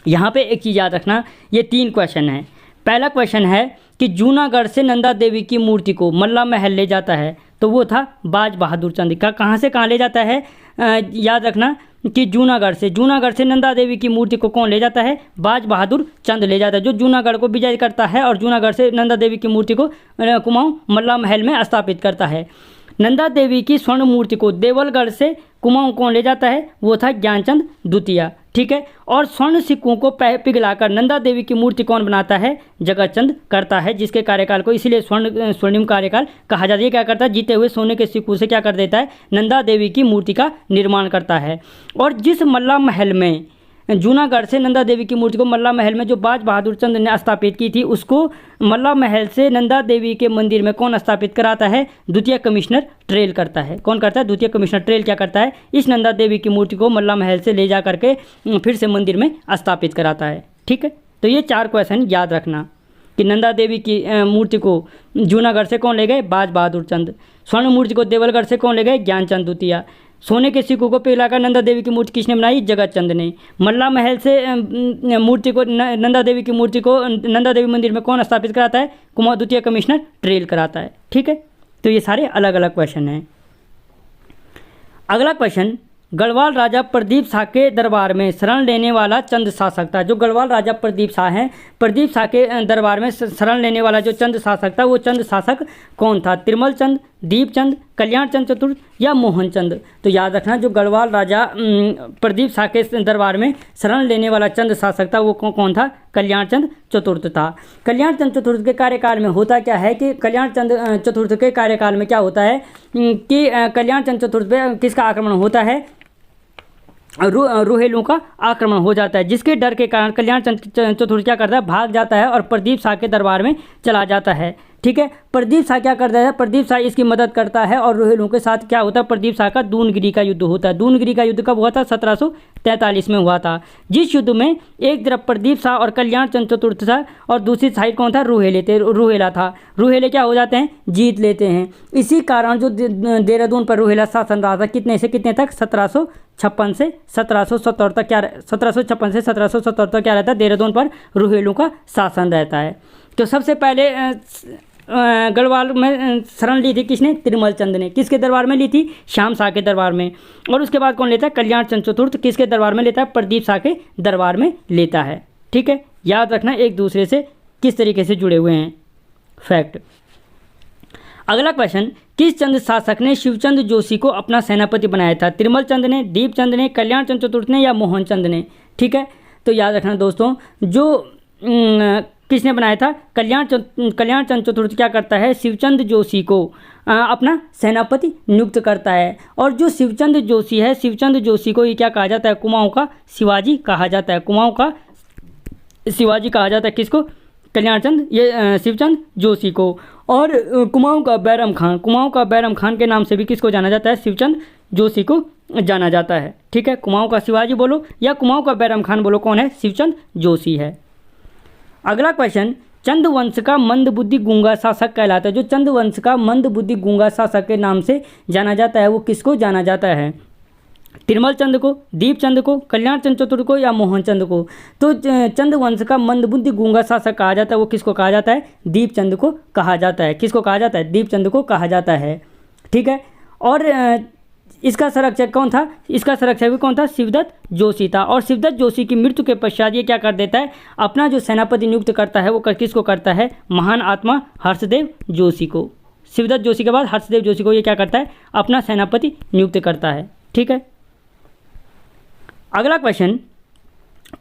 यहाँ पे एक चीज़ याद रखना, ये 3 क्वेश्चन हैं। पहला क्वेश्चन है कि जूनागढ़ से नंदा देवी की मूर्ति को मल्ला महल ले जाता है, तो वो था बाज बहादुर चंद का। कहाँ से कहाँ ले जाता है, याद रखना कि जूनागढ़ से नंदा देवी की मूर्ति को कौन ले जाता है, बाज बहादुर चंद ले जाता है। जो जूनागढ़ को विजय करता है और जूनागढ़ से नंदा देवी की मूर्ति को कुमाऊं मल्ला महल में स्थापित करता है। नंदा देवी की स्वर्ण मूर्ति को देवलगढ़ से कुमाऊं कौन ले जाता है, वो था ज्ञानचंद द्वितीय। ठीक है, और स्वर्ण सिक्कों को पिघलाकर नंदा देवी की मूर्ति कौन बनाता है, जगतचंद करता है, जिसके कार्यकाल को इसीलिए स्वर्णिम कार्यकाल कहा जाता है। ये क्या करता है, जीते हुए सोने के सिक्कों से क्या कर देता है, नंदा देवी की मूर्ति का निर्माण करता है। और जिस मल्ला महल में जूनागढ़ से नंदा देवी की मूर्ति को मल्ला महल में जो बाज बहादुर चंद ने स्थापित की थी, उसको मल्ला महल से नंदा देवी के मंदिर में कौन स्थापित कराता है, द्वितीय कमिश्नर ट्रेल करता है। कौन करता है, द्वितीय कमिश्नर ट्रेल क्या करता है, इस नंदा देवी की मूर्ति को मल्ला महल से ले जा करके फिर से मंदिर में स्थापित कराता है। ठीक है, तो ये 4 क्वेश्चन याद रखना कि नंदा देवी की मूर्ति को जूनागढ़ से कौन ले गए, बाज बहादुर चंद। स्वर्ण मूर्ति को देवलगढ़ से कौन ले गए, ज्ञानचंद द्वितीय। सोने के सिक्कों को पिघलाकर नंदा देवी की मूर्ति किसने बनाई, जगतचंद ने। मल्ला महल से मूर्ति को नंदा देवी की मूर्ति को नंदा देवी मंदिर में कौन स्थापित कराता है, कुमाऊं द्वितीय कमिश्नर ट्रेल कराता है। ठीक है, तो ये सारे अलग अलग क्वेश्चन हैं। अगला क्वेश्चन, गढ़वाल राजा प्रदीप शाह के दरबार में शरण लेने वाला चंद शासक था। जो गढ़वाल राजा प्रदीप शाह हैं, प्रदीप शाह के दरबार में शरण लेने वाला जो चंद शासक था वो चंद शासक कौन था, तिरमल चंद, दीप चंद, कल्याण चंद चतुर्थ या मोहन चंद। तो याद रखना जो गढ़वाल राजा प्रदीप शाह के दरबार में शरण लेने वाला चंद शासक था वो कौन था, कल्याण चंद चतुर्थ था। कल्याण चंद चतुर्थ के कार्यकाल में होता क्या है कि कल्याण चंद चतुर्थ के कार्यकाल में क्या होता है कि कल्याण चंद चतुर्थ पे किसका आक्रमण होता है, रोहेलों का आक्रमण हो जाता है, जिसके डर के कारण कल्याण चंद चतुर्थ क्या करता है, भाग जाता है और प्रदीप शाह के दरबार में चला जाता है। ठीक है, प्रदीप शाह क्या करता है, प्रदीप शाह इसकी मदद करता है और रोहेलों के साथ क्या होता है, प्रदीप शाह का दूनगिरी का युद्ध होता है। दूनगिरी का युद्ध कब हुआ था, 1743 में हुआ था, जिस युद्ध में एक तरफ प्रदीप शाह और कल्याण चंद चतुर्थ था और दूसरी साइड कौन था, रोहेला था। रोहेले क्या हो जाते हैं, जीत लेते हैं। इसी कारण जो देहरादून पर रोहेला शासन रहा था, कितने से कितने तक, 1756 से 1770 तक क्या, 1756 से 1770 तक क्या रहता है, देहरादून पर रोहेलों का शासन रहता है। तो सबसे पहले गढ़वाल में शरण ली थी किसने, तिरमल चंद ने। किसके दरबार में ली थी, श्याम शाह के दरबार में। और उसके बाद कौन लेता है, कल्याण चंद चतुर्थ किसके दरबार में लेता है, प्रदीप शाह के दरबार में लेता है। ठीक है, याद रखना एक दूसरे से किस तरीके से जुड़े हुए हैं फैक्ट। अगला क्वेश्चन, किस चंद शासक ने शिवचंद जोशी को अपना सेनापति बनाया था, तिरमल चंद ने, दीप चंद ने, कल्याण चंद चतुर्थ ने या मोहन चंद ने। ठीक है, तो याद रखना दोस्तों, जो किसने बनाया था, कल्याण चंद चतुर्थ क्या करता है, शिवचंद जोशी को अपना सेनापति नियुक्त करता है। और जो शिवचंद जोशी है, शिवचंद जोशी को ये क्या कहा जाता है, कुमाऊं का शिवाजी कहा जाता है। कुमाऊं का शिवाजी कहा जाता है किसको, कल्याणचंद ये शिवचंद जोशी को। और कुमाऊं का बैरम खान, कुमाऊं का बैरम खान के नाम से भी किसको जाना जाता है? शिवचंद जोशी को जाना जाता है। ठीक है, कुमाऊं का शिवाजी बोलो या कुमाऊं का बैरम खान बोलो, कौन है? शिवचंद जोशी है। अगला क्वेश्चन, चंदवंश का मंदबुद्धि गूंगा शासक कहलाता है। जो चंदवंश का मंदबुद्धि गूंगा शासक के नाम से जाना जाता है वो किसको जाना जाता है? तिरमल चंद को, दीपचंद को, कल्याण चंद चतुर्थ को या मोहन चंद को? तो चंदवंश का मंदबुद्धि गूंगा शासक कहा जाता है वो किसको कहा जाता है? दीपचंद को कहा जाता है। किसको कहा जाता है? दीपचंद को कहा जाता है। ठीक है, और इसका संरक्षक कौन था? इसका संरक्षक भी कौन था? शिवदत्त जोशी था। और शिवदत्त जोशी की मृत्यु के पश्चात ये क्या कर देता है? अपना जो सेनापति नियुक्त करता है वो किसको करता है? महान आत्मा हर्षदेव जोशी को। शिवदत्त जोशी के बाद हर्षदेव जोशी को ये क्या करता है? अपना सेनापति नियुक्त करता है। ठीक है, अगला क्वेश्चन,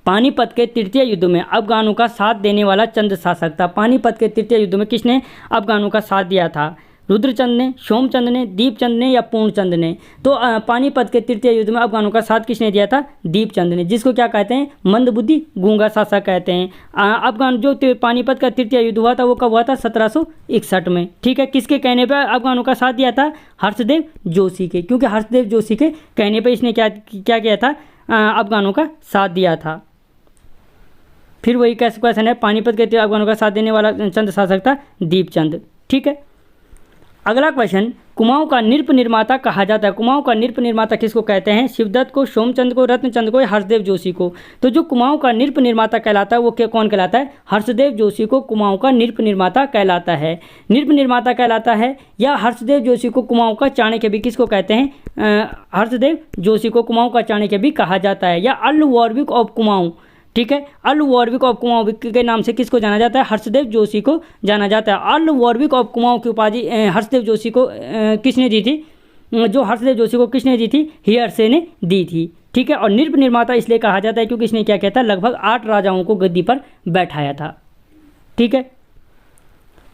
पानीपत के तृतीय युद्ध में अफगानों का साथ देने वाला चंद शासक था। पानीपत के तृतीय युद्ध में किसने अफगानों का साथ दिया था? रुद्रचंद ने, सोमचंद ने, दीपचंद ने या पूर्णचंद ने? तो पानीपत के तृतीय युद्ध में अफगानों का साथ किसने दिया था? दीपचंद ने, जिसको क्या कहते हैं? मंदबुद्धि गूंगा शासक कहते हैं। अफगान जो पानीपत का तृतीय युद्ध हुआ था वो कब हुआ था? 1761 में। ठीक है, किसके कहने पर अफगानों का साथ दिया था? हर्षदेव जोशी के, क्योंकि हर्षदेव जोशी के कहने पर इसने क्या किया था? अफगानों का साथ दिया था। फिर वही कैसे क्वेश्चन है, पानीपत के अफगानों का साथ देने वाला चंद शासक था दीपचंद। ठीक है, अगला क्वेश्चन, कुमाऊं का नृप निर्माता कहा जाता है। कुमाऊं का नृप निर्माता किसको कहते हैं? शिवदत्त को, सोमचंद को, रत्नचंद को या हर्षदेव जोशी को? तो जो कुमाऊं का नृप निर्माता कहलाता है वो कौन कहलाता है? हर्षदेव जोशी को कुमाऊं का नृप निर्माता कहलाता है। नृप निर्माता कहलाता है या हर्षदेव जोशी को कुमाऊं का चाणक्य भी किसको कहते हैं? हर्षदेव जोशी को कुमाऊं का चाणक्य भी कहा जाता है, या अल वॉरविक ऑफ कुमाऊं। ठीक है, अल वॉरविक ऑफ कुमाऊं के नाम से किसको जाना जाता है? हर्षदेव जोशी को जाना जाता है। अल वॉरविक ऑफ कुमाऊं की उपाधि हर्षदेव जोशी को किसने दी थी? जो हर्षदेव जोशी को किसने दी थी? हियरसे ने दी थी। ठीक है, और नृप निर्माता इसलिए कहा जाता है क्योंकि इसने क्या किया था? लगभग 8 राजाओं को गद्दी पर बैठाया था। ठीक है,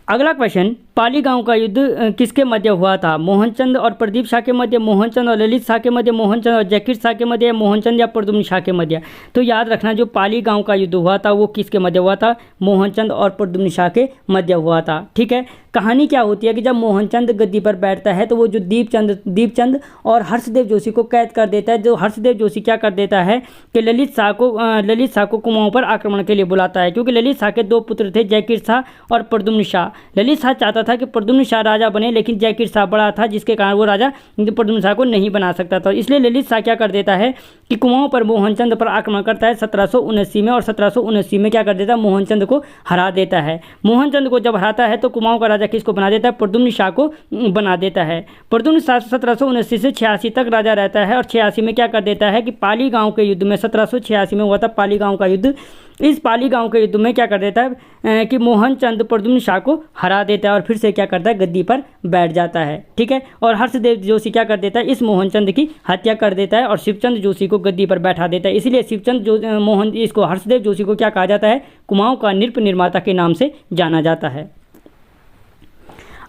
अगला क्वेश्चन, पाली गांव का युद्ध किसके मध्य हुआ था? मोहनचंद और प्रदीप शाह के मध्य, मोहनचंद और ललित शाह के मध्य, मोहनचंद और जयकीर शाह के मध्य, मोहनचंद या प्रद्युम्न शाह के मध्य? तो याद रखना, जो पाली गांव का युद्ध हुआ था वो किसके मध्य हुआ था? मोहनचंद और प्रद्युम्न शाह के मध्य हुआ था। ठीक है, कहानी क्या होती है कि जब मोहनचंद गद्दी पर बैठता है तो वो जो दीपचंद और हर्षदेव जोशी को कैद कर देता है। जो हर्षदेव जोशी क्या कर देता है कि ललित शाह को कुमाऊं पर आक्रमण के लिए बुलाता है, क्योंकि ललित शाह के 2 पुत्र थे, जयकीर शाह और प्रद्युम्न शाह। ललित शाह चाहता था कि प्रद्युम्न शाह राजा बने, लेकिन जयकीर शाह बड़ा था जिसके कारण वो राजा प्रद्युम्न शाह को नहीं बना सकता था। इसलिए ललित शाह क्या कर देता है कि कुमाऊं पर मोहनचंद पर आक्रमण करता है 1779 में, और 1779 में क्या कर देता है? मोहनचंद को हरा देता है। मोहनचंद को जब हराता है तो कुमाऊं का राजा किसको बना देता है? प्रद्युम्न शाह को बना देता है। प्रद्युम्न शाह 1779 से 86 तक राजा रहता है, और 86 में क्या कर देता है कि पाली गांव के युद्ध में, 1786 में हुआ था पाली गांव का युद्ध। इस पाली गांव के युद्ध में क्या कर देता है कि मोहनचंद प्रद्युम्न शाह को हरा देता है और फिर से क्या करता है? गद्दी पर बैठ जाता है। ठीक है, और हर्षदेव जोशी क्या कर देता है? इस मोहनचंद की हत्या कर देता है और शिवचंद जोशी को गद्दी पर बैठा देता है। इसलिए इसको हर्षदेव जोशी को क्या कहा जाता है? कुमाऊं का नृप निर्माता के नाम से जाना जाता है।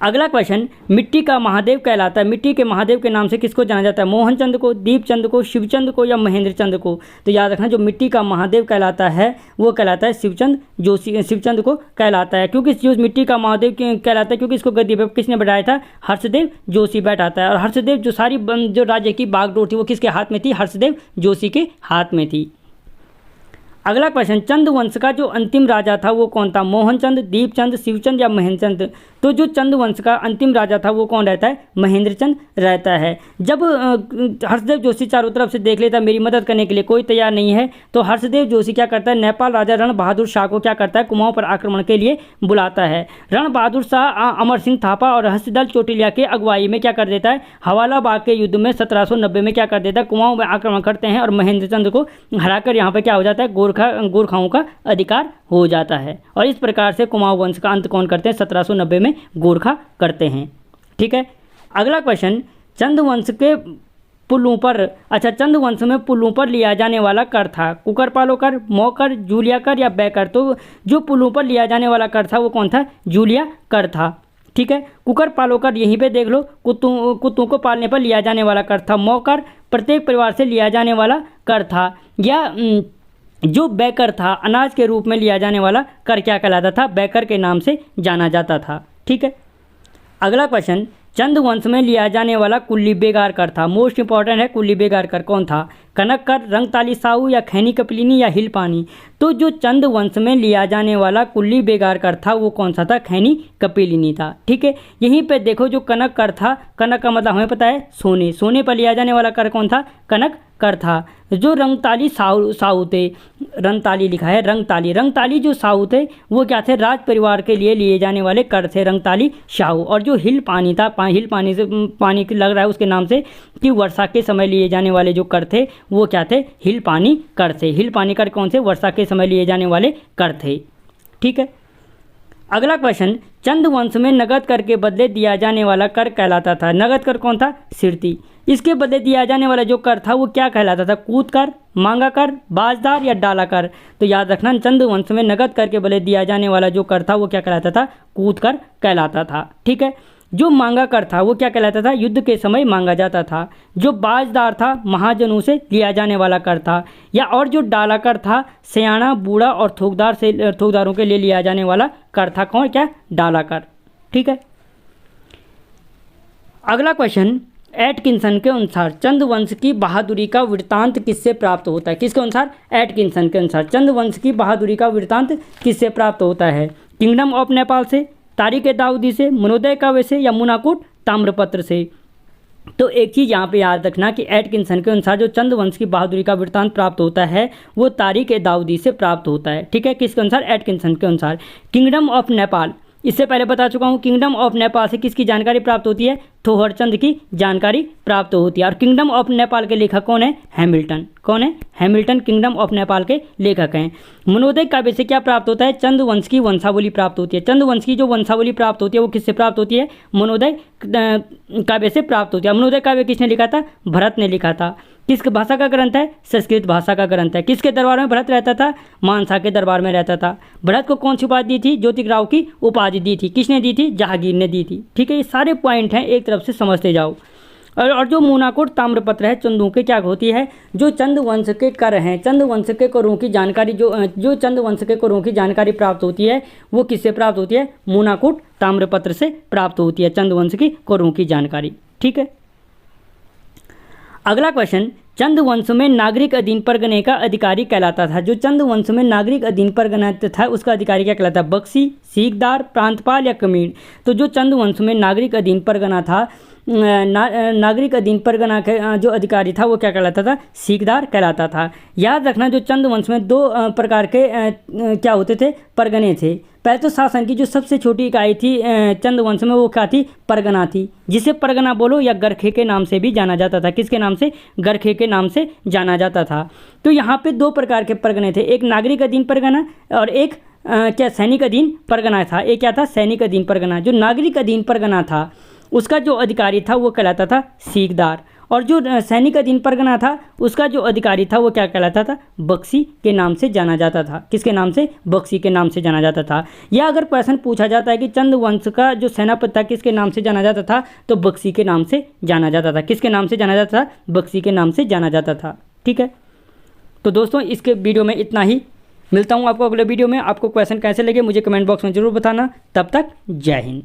अगला क्वेश्चन, मिट्टी का महादेव कहलाता है। मिट्टी के महादेव के नाम से किसको जाना जाता है? मोहनचंद को, दीपचंद को, शिवचंद को या महेंद्र चंद को? तो याद रखना, जो मिट्टी का महादेव कहलाता है वो कहलाता है शिवचंद को कहलाता है, क्योंकि जो मिट्टी का महादेव कहलाता है क्योंकि इसको गद्दी पर किसने बैठाया था? हर्षदेव जोशी बैठाता है। और हर्षदेव जो सारी जो राज्य की बागडोर थी वो किसके हाथ में थी? हर्षदेव जोशी के हाथ में थी। अगला क्वेश्चन, चंद वंश का जो अंतिम राजा था वो कौन था? मोहनचंद, दीपचंद, शिवचंद या महेंद्रचंद? तो जो चंद वंश का अंतिम राजा था वो कौन रहता है? महेंद्रचंद रहता है। जब हर्षदेव जोशी चारों तरफ से देख लेता मेरी मदद करने के लिए कोई तैयार नहीं है, तो हर्षदेव जोशी क्या करता है? नेपाल राजा रण बहादुर शाह को क्या करता है? कुमाऊं पर आक्रमण के लिए बुलाता है। रण बहादुर शाह अमर सिंह थापा और हंसदल चोटिलिया के अगुवाई में क्या कर देता है? हवाला बाग के युद्ध में 1790 में क्या कर देता है? कुमाऊं में आक्रमण करते हैं और महेंद्रचंद को हराकर यहाँ पर क्या हो जाता है? गोरखाओं का अधिकार हो जाता है। और इस प्रकार से कुमाऊं वंश का अंत कौन करते हैं? 1790 में गोरखा करते हैं। ठीक है, अगला क्वेश्चन, चंद वंश के पुलों पर, चंद वंश में पुलों पर लिया जाने वाला कर था? कुकर पालो कर, मौकर, जूलिया कर या बैकर? तो जो पुलों पर लिया जाने वाला कर था वो कौन था? जूलिया कर था। ठीक है, कुकर पालो कर यहीं पे देख लो, कुत्तों को पालने पर लिया जाने वाला कर था। मौकर प्रत्येक परिवार से लिया जाने वाला कर था। या जो बैकर था, अनाज के रूप में लिया जाने वाला कर क्या कहलाता था? बैकर के नाम से जाना जाता था। ठीक है। अगला क्वेश्चन, चंद वंश में लिया जाने वाला कुल्ली बेगार कर था। मोस्ट इंपॉर्टेंट है, कुल्ली बेगार कर कौन था? कनक कर, रंगताली साहू या खैनी कपिलिनी या हिलपानी? तो जो चंद वंश में लिया जाने वाला कुल्ली बेगार कर था वो कौन सा था? खैनी कपिलिनी था। ठीक है। यहीं पे देखो जो कनक कर था, कनक का मतलब हमें पता है सोने, सोने पर लिया जाने वाला कर कौन था? कनक कर था। जो रंगताली साहू थे, रंगताली लिखा है, रंगताली, रंगताली जो साहू थे वो क्या थे? राज परिवार के लिए जाने वाले कर थे, रंगताली साहू। और जो हिल पानी था, हिल पानी से पानी लग रहा है उसके नाम से कि वर्षा के समय लिए जाने वाले जो कर थे वो क्या थे? हिल पानी कर थे। हिल पानी कर कौन से? वर्षा के समय लिए जाने वाले कर थे। ठीक है। अगला क्वेश्चन, चंद वंश में नगद कर के बदले दिया जाने वाला कर कहलाता था। नगद कर कौन था? सिरती। इसके बदले दिया जाने वाला जो कर था वो क्या कहलाता था? कूद कर, मांगा कर, बाजदार या डाला कर? तो याद रखना, चंद वंश में नगद कर के बदले दिया जाने वाला जो कर था वो क्या कहलाता था? कूद कर कहलाता था। ठीक है। जो मांगा कर था वो क्या कहलाता था? युद्ध के समय मांगा जाता था। जो बाजदार था महाजनों से लिया जाने वाला कर था। या और जो डाला कर था सयाना, बूढ़ा और थोकदारों के लिए लिया जाने वाला कर था। कौन? क्या? डाला कर। ठीक है। अगला क्वेश्चन, एटकिंसन के अनुसार चंद वंश की बहादुरी का वृत्तांत किससे प्राप्त होता है? किसके अनुसार? एटकिंसन के अनुसार चंद वंश की बहादुरी का वृत्तांत किससे प्राप्त होता है? किंगडम ऑफ नेपाल से, तारीख ए दाऊदी से, मनोदय काव्य से या मुनाकुट ताम्रपत्र से? तो एक चीज़ यहाँ पे याद रखना कि एटकिंसन के अनुसार जो चंद वंश की बहादुरी का वृत्तांत प्राप्त होता है वो तारीख ए दाऊदी से प्राप्त होता है। ठीक है। किसके अनुसार? एटकिंसन के अनुसार। किंगडम ऑफ नेपाल, इससे पहले बता चुका हूँ, किंगडम ऑफ नेपाल से किसकी जानकारी प्राप्त होती है? थोहरचंद की जानकारी प्राप्त होती है। और किंगडम ऑफ नेपाल के लेखक कौन है? हैमिल्टन। कौन है? हैमिल्टन किंगडम ऑफ नेपाल के लेखक हैं। मनोदय काव्य से क्या प्राप्त होता है? चंद वंश की वंशावली प्राप्त होती है। चंद वंश की जो वंशावली प्राप्त होती है वो किससे प्राप्त होती है? मनोदय काव्य से प्राप्त होती है। मनोदय काव्य किसने लिखा था? भरत ने लिखा था। किस भाषा का ग्रंथ है? संस्कृत भाषा का ग्रंथ है। किसके दरबार में भरत रहता था? मानसा के दरबार में रहता था। भरत को कौन सी उपाधि दी थी? ज्योतिराव की उपाधि दी थी। किसने दी थी? जहांगीर ने दी थी। ठीक है। ये सारे पॉइंट हैं, एक तरफ से समझते जाओ। और जो मुनाकुट ताम्रपत्र है चंदों के क्या होती है? जो चंद वंश के कर हैं, चंद वंश के करों की जानकारी, जो चंद वंश के करों की जानकारी प्राप्त होती है वो किससे प्राप्त होती है? मुनाकुट ताम्रपत्र से प्राप्त होती है चंद वंश की करों की जानकारी। ठीक है। अगला क्वेश्चन, चंद वंश में नागरिक अधीन परगने का अधिकारी कहलाता था। जो चंद वंश में नागरिक अधीन परगना था उसका अधिकारी क्या कहलाता? बख्शी, सीकदार, प्रांतपाल या कमीण? तो जो चंद वंश में नागरिक अधीन परगना था, नागरिक अधीन परगना का जो अधिकारी था वो क्या कहलाता था? सीकदार कहलाता था। याद रखना, जो चंद वंश में दो प्रकार के क्या होते थे? परगने थे। पहले तो शासन की जो सबसे छोटी इकाई थी चंद वंश में वो क्या थी? परगना थी, जिसे परगना बोलो या गरखे के नाम से भी जाना जाता था। किसके नाम से? गरखे के नाम से जाना जाता था। तो यहाँ पे दो प्रकार के परगने थे, एक नागरिक अधीन परगना और एक क्या सैनिक अधीन परगना था। एक क्या था? सैनिक अधीन परगना। जो नागरिक अधीन परगना था उसका जो अधिकारी था वो कहलाता था सीकदार, और जो सैनिक अधीन परगना था उसका जो अधिकारी था वो क्या कहलाता था? बख्शी के नाम से जाना जाता था। किसके नाम से? बख्शी के नाम से जाना जाता था। या अगर क्वेश्चन पूछा जाता है कि चंद वंश का जो सेनापति था किसके नाम से जाना जाता था, तो बख्शी के नाम से जाना जाता था। किसके नाम से जाना जाता था? बख्शी के नाम से जाना जाता था। ठीक है। तो दोस्तों इसके वीडियो में इतना ही, मिलता हूँ आपको अगले वीडियो में। आपको क्वेश्चन कैसे लगे मुझे कमेंट बॉक्स में ज़रूर बताना। तब तक जय हिंद।